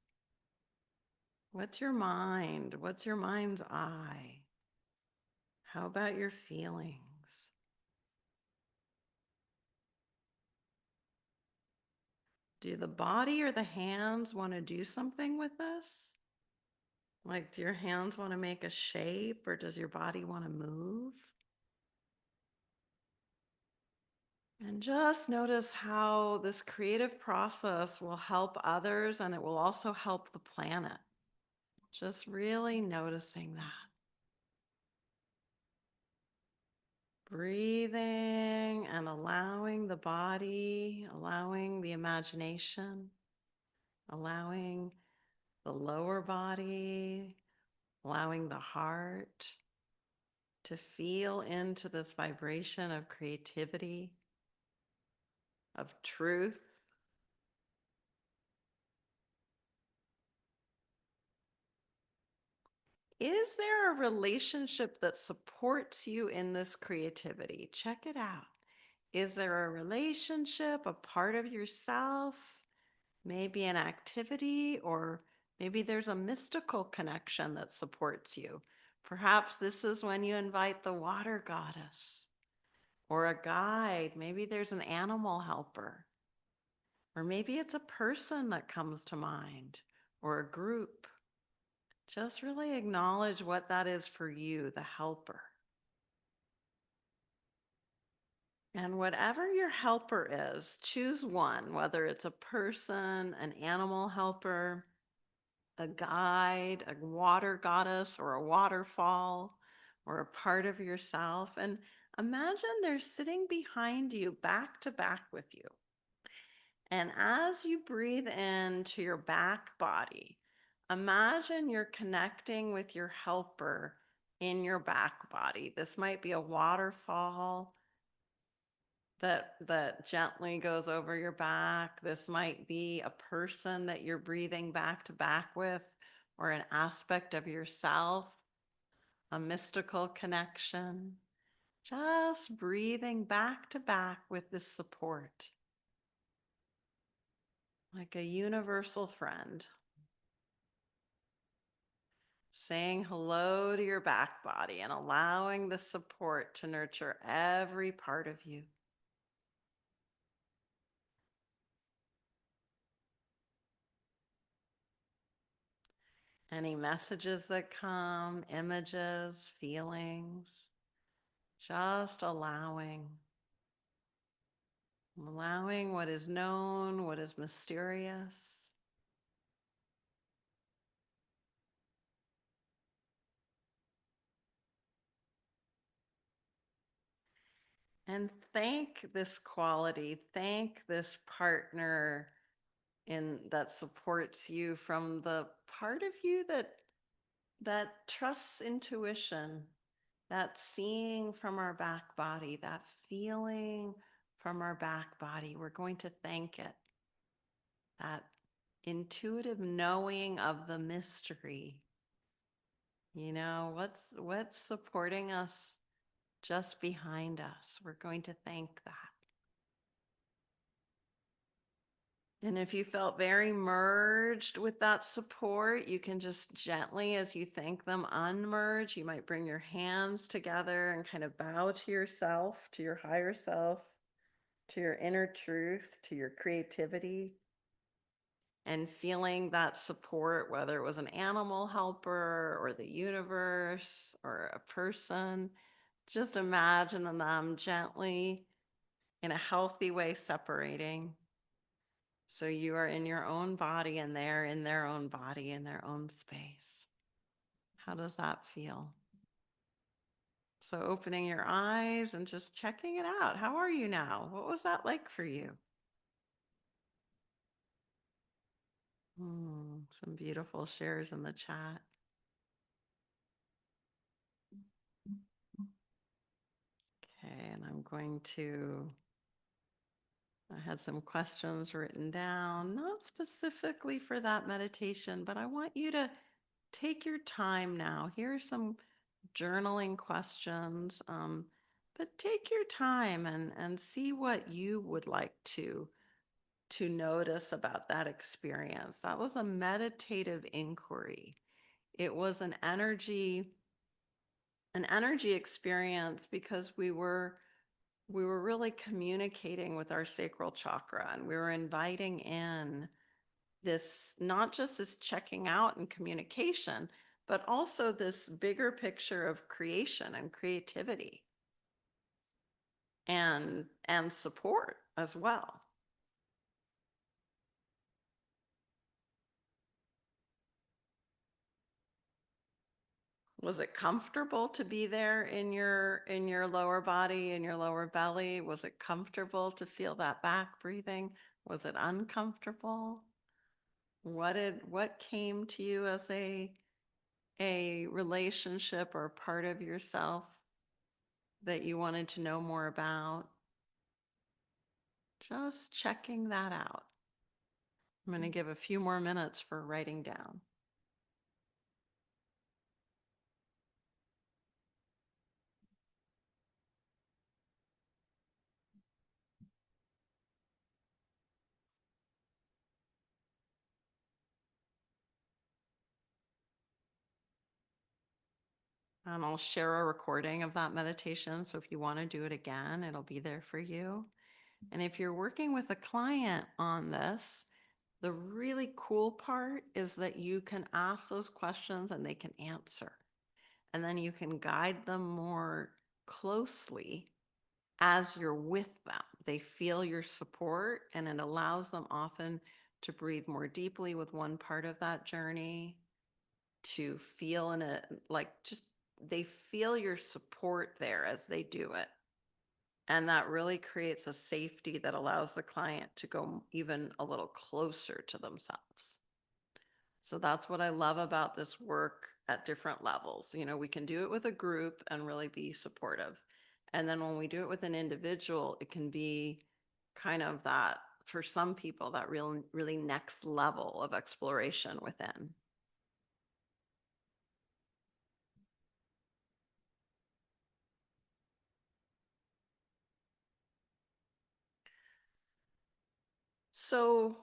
[SPEAKER 1] What's your mind? What's your mind's eye? How about your feelings? Do the body or the hands want to do something with this? Like, do your hands want to make a shape, or does your body want to move? And just notice how this creative process will help others, and it will also help the planet. Just really noticing that. Breathing and allowing the body, allowing the imagination, allowing the lower body, allowing the heart to feel into this vibration of creativity, of truth. Is there a relationship that supports you in this creativity? Check it out. Is there a relationship, a part of yourself, maybe an activity, or maybe there's a mystical connection that supports you? Perhaps this is when you invite the water goddess or a guide. Maybe there's an animal helper, or maybe it's a person that comes to mind, or a group. Just really acknowledge what that is for you, the helper. And whatever your helper is, choose one, whether it's a person, an animal helper, a guide, a water goddess, or a waterfall, or a part of yourself. And imagine they're sitting behind you, back to back with you. And as you breathe into your back body, imagine you're connecting with your helper in your back body. This might be a waterfall, that gently goes over your back. This might be a person that you're breathing back to back with, or an aspect of yourself, a mystical connection. Just breathing back to back with this support, like a universal friend. Saying hello to your back body and allowing the support to nurture every part of you. Any messages that come, images, feelings, just allowing what is known, what is mysterious. And thank this quality, thank this partner that supports you, from the part of you that trusts intuition, that seeing from our back body, that feeling from our back body. We're going to thank it. That intuitive knowing of the mystery. You know, what's supporting us just behind us? We're going to thank that. And if you felt very merged with that support, you can just gently, as you thank them, unmerge. You might bring your hands together and kind of bow to yourself, to your higher self, to your inner truth, to your creativity, and feeling that support, whether it was an animal helper or the universe or a person. Just imagine them gently, in a healthy way, separating. So you are in your own body and they're in their own body, in their own space. How does that feel? So opening your eyes and just checking it out. How are you now? What was that like for you? Some beautiful shares in the chat. Okay, and I had some questions written down, not specifically for that meditation, but I want you to take your time now. Here are some journaling questions, but take your time and see what you would like to notice about that experience. That was a meditative inquiry. It was an energy experience, because we were really communicating with our sacral chakra, and we were inviting in this, not just this checking out and communication, but also this bigger picture of creation and creativity and support as well. Was it comfortable to be there in your lower body, in your lower belly? Was it comfortable to feel that back breathing? Was it uncomfortable? What came to you as a relationship or part of yourself that you wanted to know more about? Just checking that out. I'm going to give a few more minutes for writing down. And I'll share a recording of that meditation. So if you want to do it again, it'll be there for you. And if you're working with a client on this, the really cool part is that you can ask those questions and they can answer. And then you can guide them more closely as you're with them. They feel your support, and it allows them often to breathe more deeply with one part of that journey, to feel in a, like, just they feel your support there as they do it. And that really creates a safety that allows the client to go even a little closer to themselves. So that's what I love about this work at different levels. You know, we can do it with a group and really be supportive. And then when we do it with an individual, it can be kind of that, for some people, that really next level of exploration within. So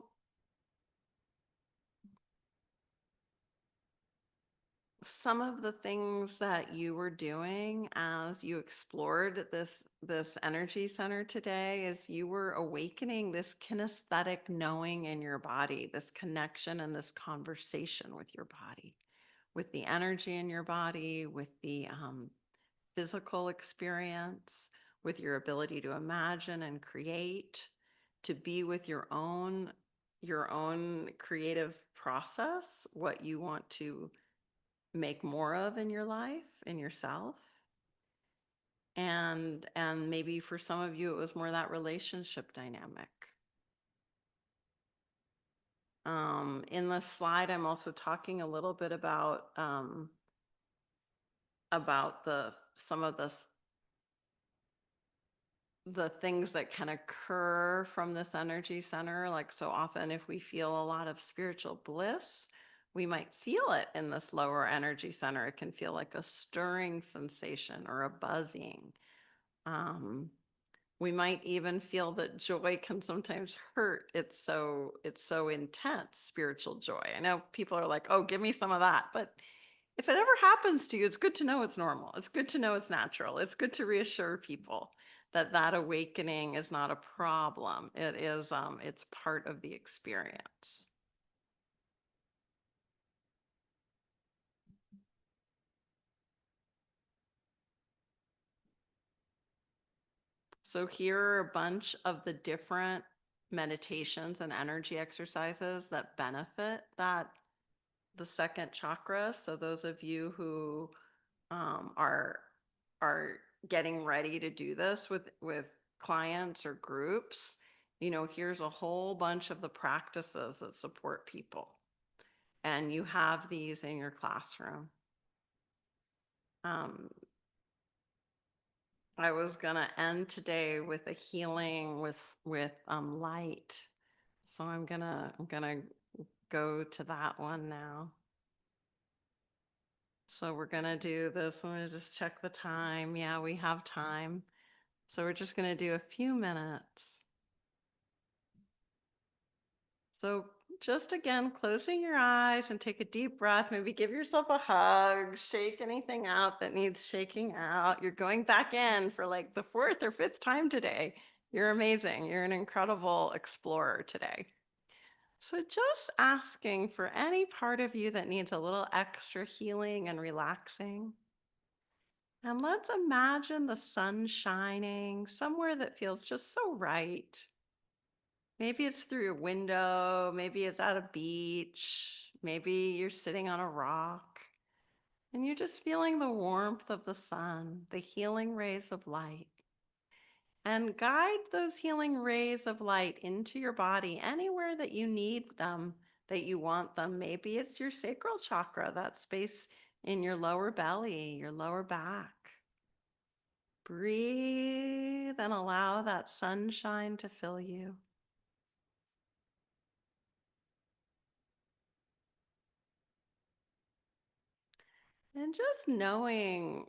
[SPEAKER 1] some of the things that you were doing as you explored this energy center today is you were awakening this kinesthetic knowing in your body, this connection and this conversation with your body, with the energy in your body, with the physical experience, with your ability to imagine and create, to be with your own creative process, what you want to make more of in your life, in yourself. And maybe for some of you it was more that relationship dynamic. In the slide I'm also talking a little bit about the some of the things that can occur from this energy center. Like, so often if we feel a lot of spiritual bliss, we might feel it in this lower energy center. It can feel like a stirring sensation or a buzzing. We might even feel that joy can sometimes hurt. It's so intense, spiritual joy. I know people are like, oh, give me some of that. But if it ever happens to you, it's good to know it's normal. It's good to know it's natural. It's good to reassure people that that awakening is not a problem. It is, it's part of the experience. So here are a bunch of the different meditations and energy exercises that benefit the second chakra. So those of you who are getting ready to do this with clients or groups, here's a whole bunch of the practices that support people, and you have these in your classroom. I was gonna end today with a healing with light, so I'm gonna go to that one now. So we're gonna do this. I'm gonna just check the time. Yeah, we have time. So we're just gonna do a few minutes. So just again, closing your eyes and take a deep breath. Maybe give yourself a hug, shake anything out that needs shaking out. You're going back in for like the fourth or fifth time today. You're amazing. You're an incredible explorer today. So just asking for any part of you that needs a little extra healing and relaxing. And let's imagine the sun shining somewhere that feels just so right. Maybe it's through your window, maybe it's at a beach, maybe you're sitting on a rock, and you're just feeling the warmth of the sun, the healing rays of light. And guide those healing rays of light into your body anywhere that you need them, that you want them. Maybe it's your sacral chakra, that space in your lower belly, your lower back. Breathe and allow that sunshine to fill you. And just knowing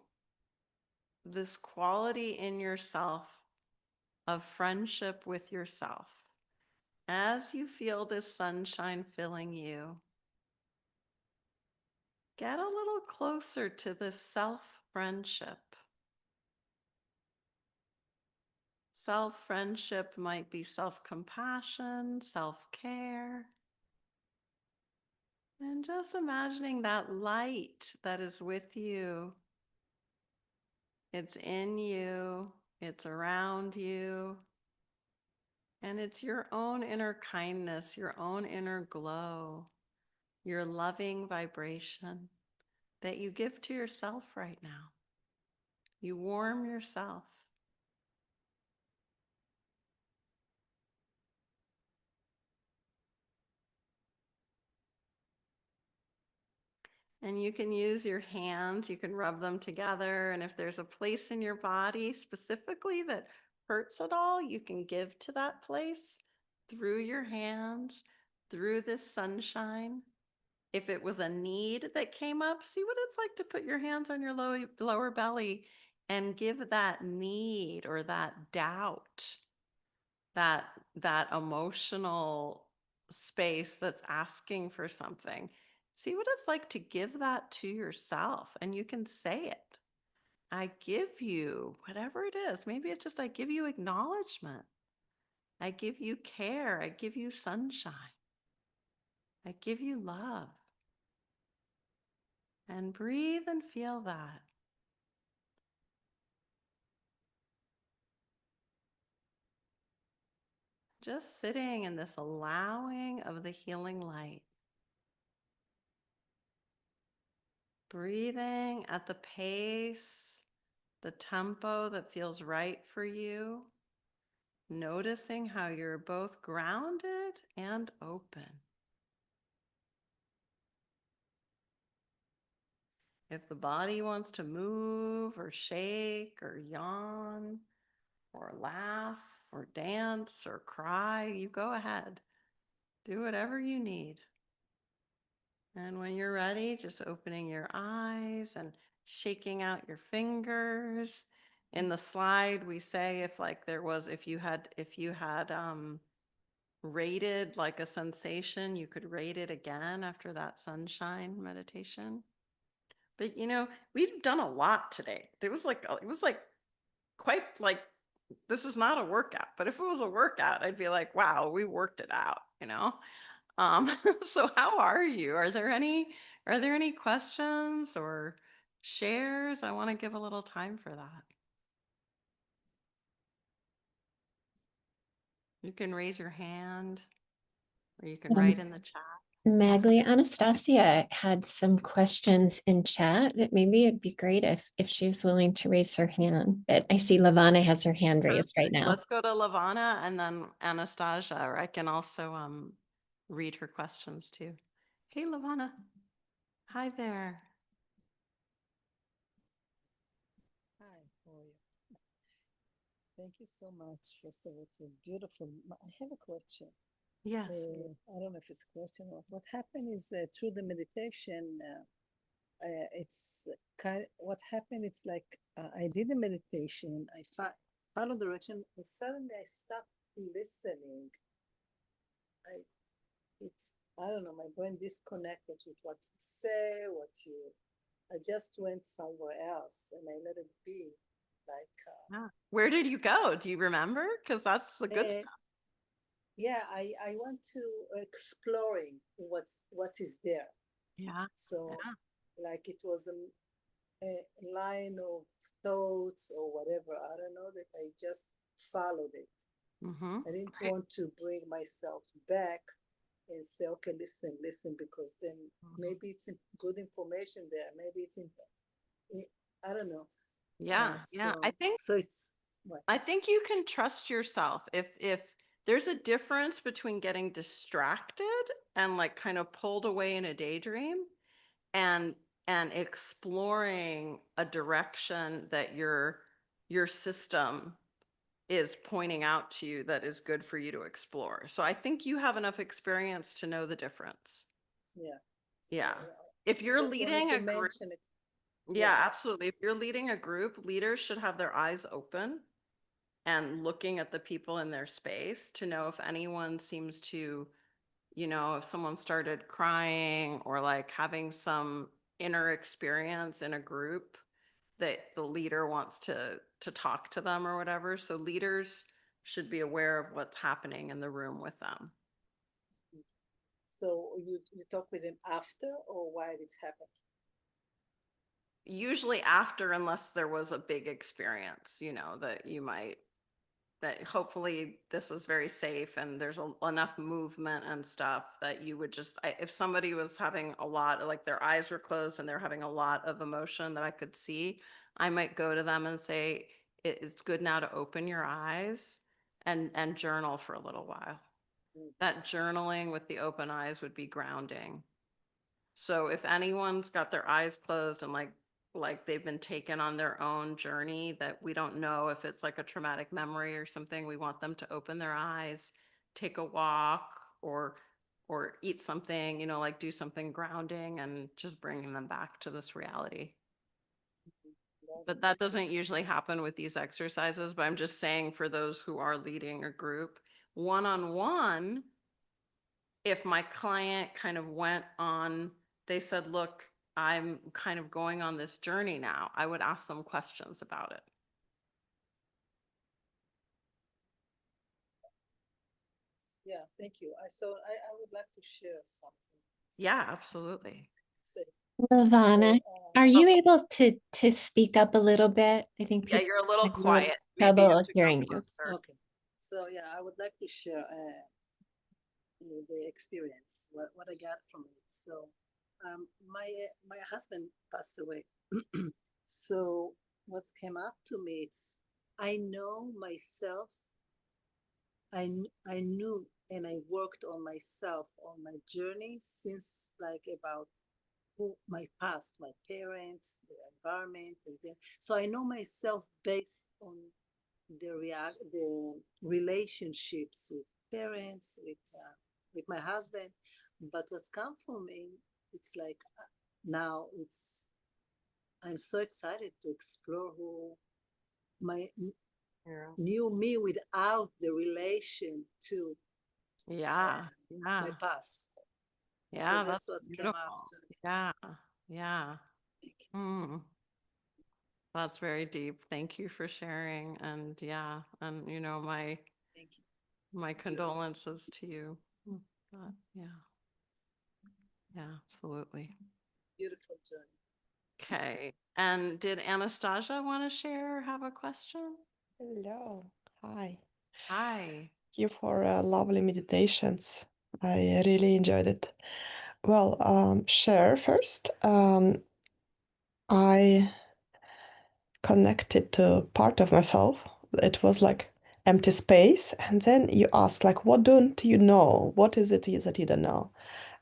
[SPEAKER 1] this quality in yourself of friendship with yourself. As you feel this sunshine filling you, get a little closer to this self-friendship. Self-friendship might be self-compassion, self-care, and just imagining that light that is with you. It's in you, it's around you, and it's your own inner kindness, your own inner glow, your loving vibration that you give to yourself right now. You warm yourself. And you can use your hands, you can rub them together. And if there's a place in your body specifically that hurts at all, you can give to that place through your hands, through this sunshine. If it was a need that came up, see what it's like to put your hands on your lower belly and give that need or that doubt, that emotional space that's asking for something. See what it's like to give that to yourself, and you can say it. I give you whatever it is. Maybe it's just I give you acknowledgement. I give you care. I give you sunshine. I give you love. And breathe and feel that. Just sitting in this allowing of the healing light. Breathing at the pace, the tempo that feels right for you. Noticing how you're both grounded and open. If the body wants to move or shake or yawn or laugh or dance or cry, you go ahead. Do whatever you need. And when you're ready, just opening your eyes and shaking out your fingers. In the slide, we say if you had rated like a sensation, you could rate it again after that sunshine meditation. But we've done a lot today. It was like quite like, this is not a workout, but if it was a workout, I'd be like, wow, we worked it out. So how are you? Are there any questions or shares? I want to give a little time for that. You can raise your hand or you can write in the chat.
[SPEAKER 2] Magali, Anastasia had some questions in chat that maybe it'd be great if she was willing to raise her hand. But I see Lavana has her hand raised right now.
[SPEAKER 1] Let's go to Lavana and then Anastasia, or I can also read her questions too. Hey, Lavana. Hi there.
[SPEAKER 3] Hi, how are you? Thank you so much. First of all, it was beautiful. I have a question.
[SPEAKER 1] Yes.
[SPEAKER 3] I don't know if it's a question or what happened is through the meditation, it's what happened. It's like I did the meditation, I followed direction, and suddenly I stopped listening. I don't know, my brain disconnected with what you say, I just went somewhere else and I let it be. Like,
[SPEAKER 1] where did you go? Do you remember? Because that's the good stuff.
[SPEAKER 3] Yeah, I want to exploring what is there.
[SPEAKER 1] Yeah.
[SPEAKER 3] So, like it was a line of thoughts or whatever. I don't know that I just followed it.
[SPEAKER 1] Mm-hmm.
[SPEAKER 3] I didn't want to bring myself back and say, okay, listen, because then maybe it's good information there. Maybe it's I don't know.
[SPEAKER 1] Yeah, yeah.
[SPEAKER 3] So,
[SPEAKER 1] I think you can trust yourself. If there's a difference between getting distracted and like kind of pulled away in a daydream and exploring a direction that your system is pointing out to you that is good for you to explore. So I think you have enough experience to know the difference.
[SPEAKER 3] Yeah.
[SPEAKER 1] Yeah. If you're leading a group, yeah, absolutely. If you're leading a group, leaders should have their eyes open and looking at the people in their space to know if anyone seems to, if someone started crying or like having some inner experience in a group that the leader wants to talk to them or whatever. So leaders should be aware of what's happening in the room with them.
[SPEAKER 3] So you talk with them after or while it's happening?
[SPEAKER 1] Usually after, unless there was a big experience, that hopefully this is very safe and there's enough movement and stuff that you would just, if somebody was having a lot, like their eyes were closed and they're having a lot of emotion that I could see, I might go to them and say, it's good now to open your eyes and journal for a little while. That journaling with the open eyes would be grounding. So if anyone's got their eyes closed and like they've been taken on their own journey that we don't know if it's like a traumatic memory or something, we want them to open their eyes, take a walk, or eat something, you know, like do something grounding and just bringing them back to this reality. But that doesn't usually happen with these exercises, but I'm just saying for those who are leading a group, one-on-one, if my client kind of went on, they said, look, I'm kind of going on this journey now, I would ask them questions about it.
[SPEAKER 3] Yeah, thank you. I would like to share something.
[SPEAKER 1] Yeah, absolutely.
[SPEAKER 3] So,
[SPEAKER 2] Lavana,
[SPEAKER 3] so,
[SPEAKER 2] are you able to speak up a little bit? I think
[SPEAKER 1] Yeah,
[SPEAKER 2] people
[SPEAKER 1] you're a little
[SPEAKER 2] have a little
[SPEAKER 1] quiet. Maybe you have
[SPEAKER 2] trouble
[SPEAKER 1] to go
[SPEAKER 2] hearing you.
[SPEAKER 1] closer.
[SPEAKER 3] okay. So yeah, I would like to share the experience, what I got from it. So my husband passed away. So what's came up to me, it's I know myself. I knew and I worked on myself on my journey since like about my past, my parents, the environment, and then so I know myself based on the relationships with parents, with my husband. But what's come for me, it's like now it's I'm so excited to explore who my
[SPEAKER 1] Yeah.
[SPEAKER 3] new me without the relation to
[SPEAKER 1] Yeah.
[SPEAKER 3] my
[SPEAKER 1] Yeah.
[SPEAKER 3] past.
[SPEAKER 1] Yeah,
[SPEAKER 3] So
[SPEAKER 1] that's
[SPEAKER 3] that's what came up
[SPEAKER 1] beautiful.
[SPEAKER 3] to me.
[SPEAKER 1] Yeah. Yeah.
[SPEAKER 3] Thank you.
[SPEAKER 1] Mm. That's very deep. Thank you for sharing. And yeah, and you know,
[SPEAKER 3] Thank you.
[SPEAKER 1] my
[SPEAKER 3] It's beautiful.
[SPEAKER 1] condolences to you. But yeah. Yeah, absolutely.
[SPEAKER 3] Beautiful journey.
[SPEAKER 1] Okay. And did Anastasia want to share or have a question?
[SPEAKER 4] Hello. Hi.
[SPEAKER 1] Hi.
[SPEAKER 4] Thank you for lovely meditations. I really enjoyed it. Well, share first. I connected to part of myself. It was like empty space. And then you ask, like, what don't you know? What is it is that you don't know?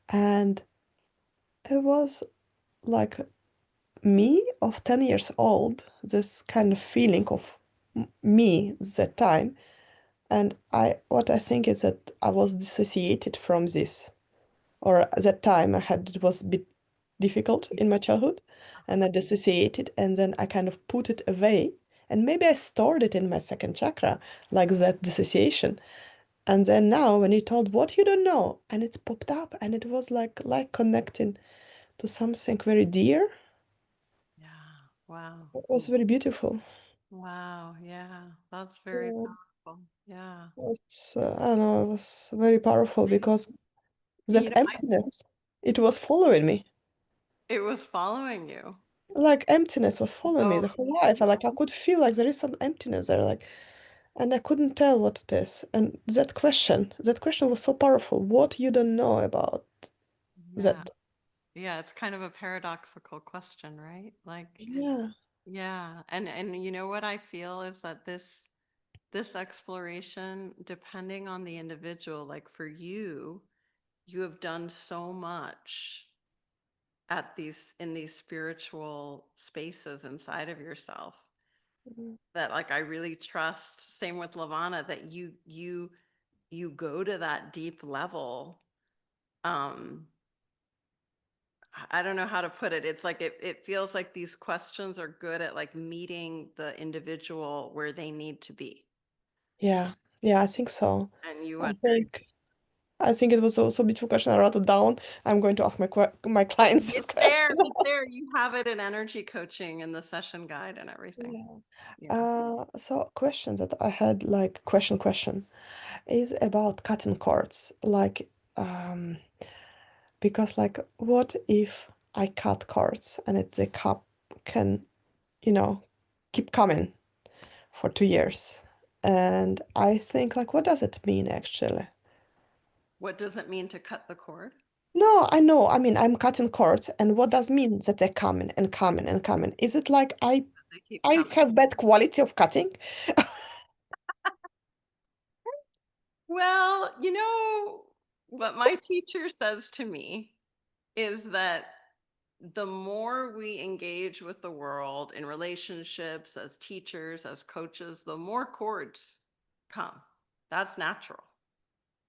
[SPEAKER 4] And it was like me of 10 years old, this kind of feeling of me that time. And what I think is that I was dissociated from this, or at that time I had it was a bit difficult in my childhood, and I dissociated, and then I kind of put it away, and maybe I stored it in my second chakra, like that dissociation. And then now, when you told what you don't know, and it popped up, and it was like connecting to something very dear.
[SPEAKER 1] Yeah. Wow.
[SPEAKER 4] It was very beautiful.
[SPEAKER 1] Wow. Yeah. That's very
[SPEAKER 4] Yeah,
[SPEAKER 1] powerful. Yeah.
[SPEAKER 4] I don't know, it was very powerful
[SPEAKER 1] And,
[SPEAKER 4] because
[SPEAKER 1] you
[SPEAKER 4] that
[SPEAKER 1] know,
[SPEAKER 4] emptiness, it was following me.
[SPEAKER 1] it was following you.
[SPEAKER 4] Like emptiness was following me
[SPEAKER 1] Oh,
[SPEAKER 4] the whole life. I could feel like there is some emptiness there, like, and I couldn't tell what it is. And that question was so powerful. What you don't know about
[SPEAKER 1] yeah.
[SPEAKER 4] that?
[SPEAKER 1] Yeah. It's kind of a paradoxical question, right? Like,
[SPEAKER 4] Yeah.
[SPEAKER 1] yeah. And you know what I feel is that this exploration, depending on the individual, like for you, you have done so much at in these spiritual spaces inside of yourself
[SPEAKER 4] Mhm.
[SPEAKER 1] that like I really trust, same with Lavana, that you go to that deep level. um I don't know how to put it. It's like it feels like these questions are good at like meeting the individual where they need to be.
[SPEAKER 4] Yeah. Yeah, I think so.
[SPEAKER 1] And you
[SPEAKER 4] I
[SPEAKER 1] went very
[SPEAKER 4] think I think it was also a beautiful question. I wrote it down. I'm going to ask my clients this
[SPEAKER 1] it's there,
[SPEAKER 4] question.
[SPEAKER 1] it's there. You have it in energy coaching in the session guide and everything.
[SPEAKER 4] Yeah.
[SPEAKER 1] Yeah.
[SPEAKER 4] So question that I had, like question is about cutting cords. Like, because like what if I cut cords and the cup can, you know, keep coming for 2 years? And I think like what does it mean actually?
[SPEAKER 1] What does it mean to cut the cord?
[SPEAKER 4] No, I know. I mean, I'm cutting cords, and what does mean that they're coming and coming and coming? Is it like
[SPEAKER 1] They keep
[SPEAKER 4] I
[SPEAKER 1] coming.
[SPEAKER 4] have bad quality of cutting?
[SPEAKER 1] Well, you know what my teacher says to me is that the more we engage with the world in relationships, as teachers, as coaches, the more cords come. That's natural.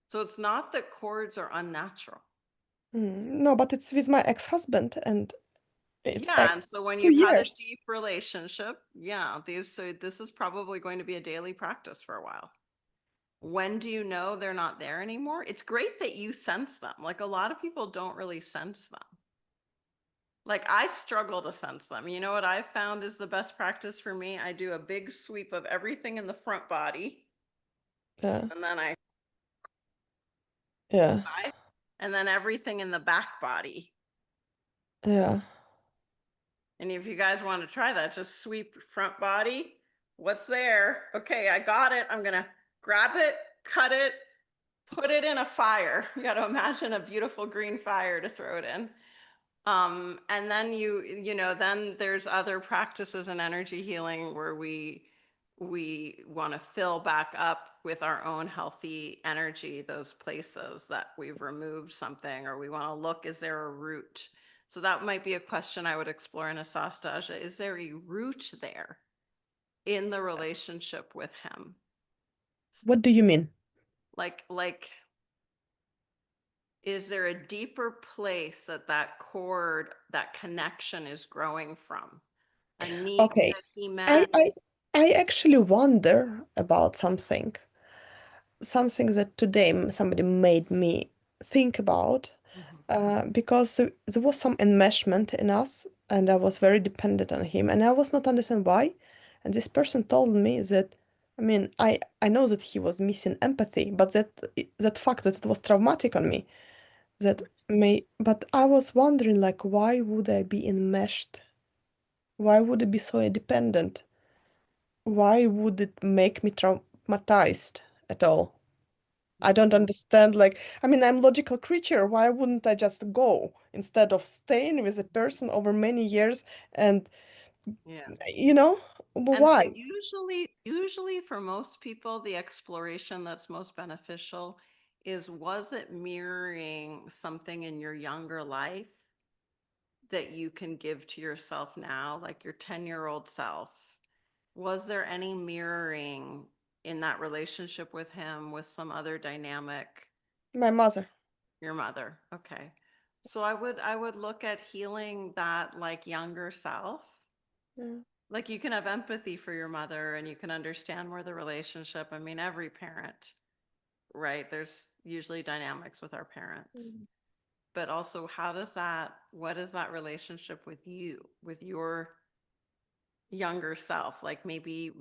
[SPEAKER 1] So it's not that cords are unnatural.
[SPEAKER 4] No, but it's with my ex-husband, and it's
[SPEAKER 1] Yeah, and so when
[SPEAKER 4] 2
[SPEAKER 1] you've had a
[SPEAKER 4] years.
[SPEAKER 1] deep relationship, yeah, so this is probably going to be a daily practice for a while. When do you know they're not there anymore? It's great that you sense them. Like a lot of people don't really sense them. Like I struggle to sense them. You know what I've found is the best practice for me? I do a big sweep of everything in the front body,
[SPEAKER 4] Yeah,
[SPEAKER 1] and then
[SPEAKER 4] yeah,
[SPEAKER 1] and then everything in the back body.
[SPEAKER 4] yeah.
[SPEAKER 1] And if you guys want to try that, just sweep front body. What's there? Okay, I got it. I'm gonna grab it, cut it, put it in a fire. You got to imagine a beautiful green fire to throw it in. And then then there's other practices in energy healing where we want to fill back up with our own healthy energy, those places that we've removed something, or we want to look, is there a root? So that might be a question I would explore in a Sastasha. Is there a root there in the relationship with him?
[SPEAKER 4] What do you mean?
[SPEAKER 1] Like, is there a deeper place that cord, that connection is growing from? A need
[SPEAKER 4] Okay,
[SPEAKER 1] that he
[SPEAKER 4] I
[SPEAKER 1] met?
[SPEAKER 4] I I actually wonder about something that today somebody made me think about, because there was some enmeshment in us, and I was very dependent on him, and I was not understand why. And this person told me that, I mean, I know that he was missing empathy, but that fact that it was traumatic on me, that but I was wondering, like, why would I be enmeshed? Why would it be so dependent? Why would it make me traumatized at all? I don't understand. Like, I mean, I'm logical creature. Why wouldn't I just go instead of staying with a person over many years? And
[SPEAKER 1] Yeah.
[SPEAKER 4] you know,
[SPEAKER 1] And so
[SPEAKER 4] why?
[SPEAKER 1] usually for most people, the exploration that's most beneficial is, was it mirroring something in your younger life that you can give to yourself now, like your 10-year-old self? Was there any mirroring in that relationship with him with some other dynamic?
[SPEAKER 4] My mother.
[SPEAKER 1] Your mother. Okay. So I would look at healing that like younger self.
[SPEAKER 4] Yeah.
[SPEAKER 1] Like you can have empathy for your mother and you can understand more the relationship. I mean, every parent, right? There's usually dynamics with our parents. But also what is that relationship with you, with your younger self? Like maybe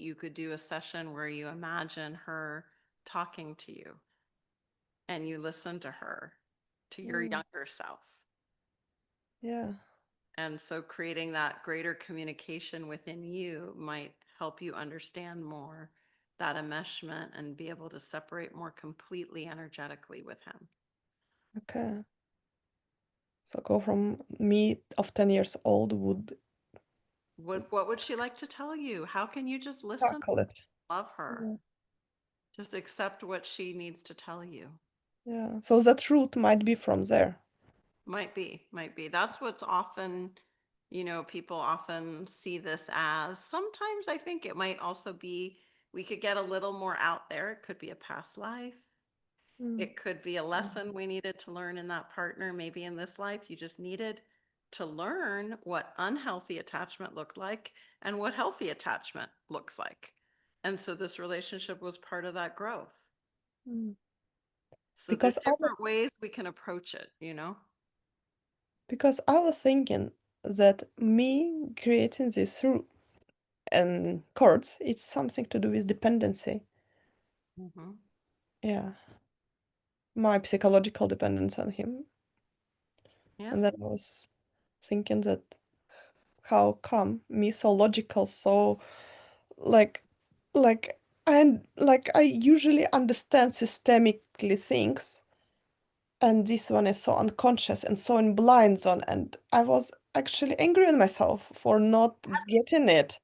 [SPEAKER 1] you could do a session where you imagine her talking to you and you listen to her, to your younger self.
[SPEAKER 4] Yeah.
[SPEAKER 1] And so creating that greater communication within you might help you understand more that enmeshment and be able to separate more completely energetically with him.
[SPEAKER 4] Okay. So go from me of 10 years old would
[SPEAKER 1] What would she like to tell you? How can you just listen,
[SPEAKER 4] tackle it.
[SPEAKER 1] love her?
[SPEAKER 4] Yeah.
[SPEAKER 1] Just accept what she needs to tell you.
[SPEAKER 4] Yeah. So that root might be from there.
[SPEAKER 1] Might be. That's what's often, people often see this as. Sometimes I think it might also be, we could get a little more out there. It could be a past life. It could be a lesson we needed to learn in that partner. Maybe in this life, you just needed to learn what unhealthy attachment looked like and what healthy attachment looks like. And so this relationship was part of that growth.
[SPEAKER 4] Mm.
[SPEAKER 1] So there's
[SPEAKER 4] Because
[SPEAKER 1] different ways we can approach it.
[SPEAKER 4] I was thinking that me creating this root and chords, it's something to do with dependency.
[SPEAKER 1] Mm-hmm.
[SPEAKER 4] Yeah. My psychological dependence on him.
[SPEAKER 1] Yeah.
[SPEAKER 4] And then I was thinking that how come me so logical, so like I usually understand systemically things, and this one is so unconscious and so in blind zone, and I was actually angry at myself for not getting it.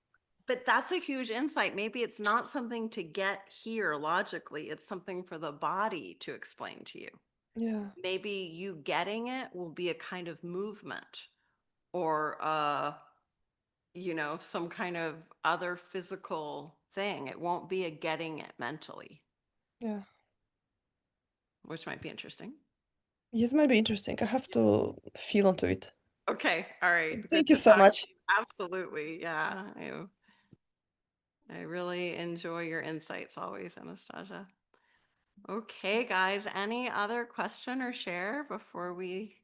[SPEAKER 1] But that's a huge insight. Maybe it's not something to get here logically. It's something for the body to explain to you.
[SPEAKER 4] Yeah.
[SPEAKER 1] Maybe you getting it will be a kind of movement or some kind of other physical thing. It won't be a getting it mentally,
[SPEAKER 4] Yeah.
[SPEAKER 1] which might be interesting.
[SPEAKER 4] Yes, might be interesting. I have to feel into it.
[SPEAKER 1] Okay. All right. Good
[SPEAKER 4] Thank you
[SPEAKER 1] to
[SPEAKER 4] so
[SPEAKER 1] talk
[SPEAKER 4] much.
[SPEAKER 1] to you. Absolutely. Yeah. I really enjoy your insights always, Anastasia. Okay, guys, any other question or share before we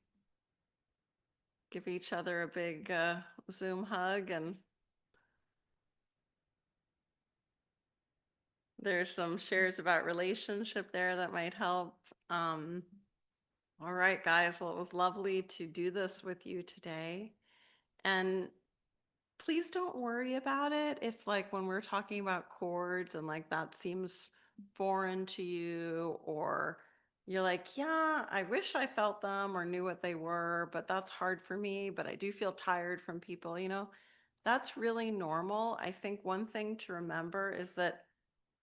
[SPEAKER 1] give each other a big Zoom hug? And there's some shares about relationship there that might help. All right, guys, well, it was lovely to do this with you today. And please don't worry about it if, like, when we're talking about chords and like that seems foreign to you, or you're like, yeah, I wish I felt them or knew what they were, but that's hard for me, but I do feel tired from people, that's really normal. I think one thing to remember is that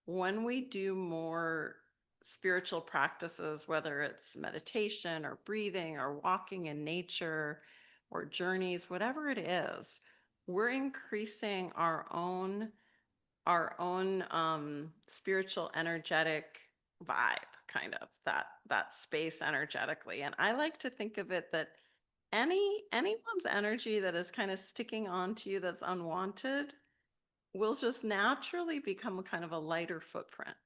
[SPEAKER 1] when we do more spiritual practices, whether it's meditation or breathing or walking in nature or journeys, whatever it is, we're increasing our own spiritual energetic vibe, kind of that space energetically. And I like to think of it that anyone's energy that is kind of sticking on to you that's unwanted will just naturally become a kind of a lighter footprint,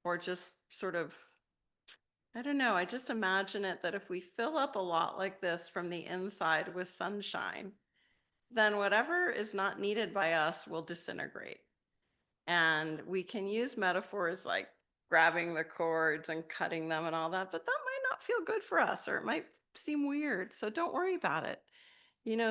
[SPEAKER 1] or just sort of, I don't know, I just imagine it that if we fill up a lot like this from the inside with sunshine, then whatever is not needed by us will disintegrate. And we can use metaphors like grabbing the cords and cutting them and all that, but that might not feel good for us, or it might seem weird. So don't worry about it.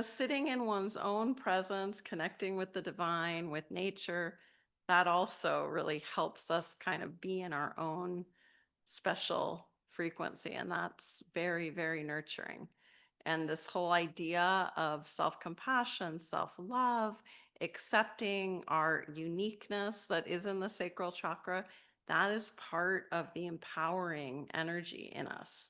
[SPEAKER 1] Sitting in one's own presence, connecting with the divine, with nature, that also really helps us kind of be in our own special frequency. And that's very, very nurturing. And this whole idea of self-compassion, self-love, accepting our uniqueness that is in the sacral chakra, that is part of the empowering energy in us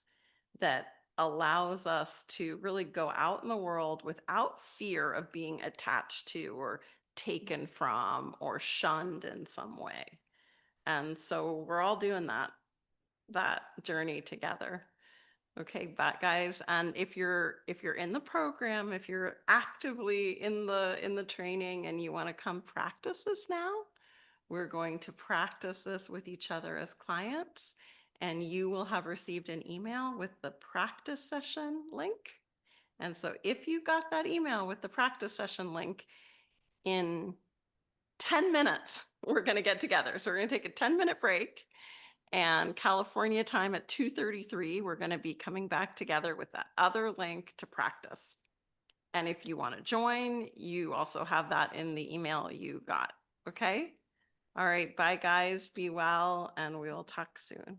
[SPEAKER 1] that allows us to really go out in the world without fear of being attached to or taken from or shunned in some way. And so we're all doing that journey together. Okay, but guys, and if you're in the program, if you're actively in the training and you want to come practice this now, we're going to practice this with each other as clients, and you will have received an email with the practice session link. And so if you got that email with the practice session link, in 10 minutes, we're going to get together. So we're going to take a 10-minute break. And California time at 2:33, we're going to be coming back together with that other link to practice. And if you want to join, you also have that in the email you got. Okay? All right. Bye, guys. Be well, and we'll talk soon.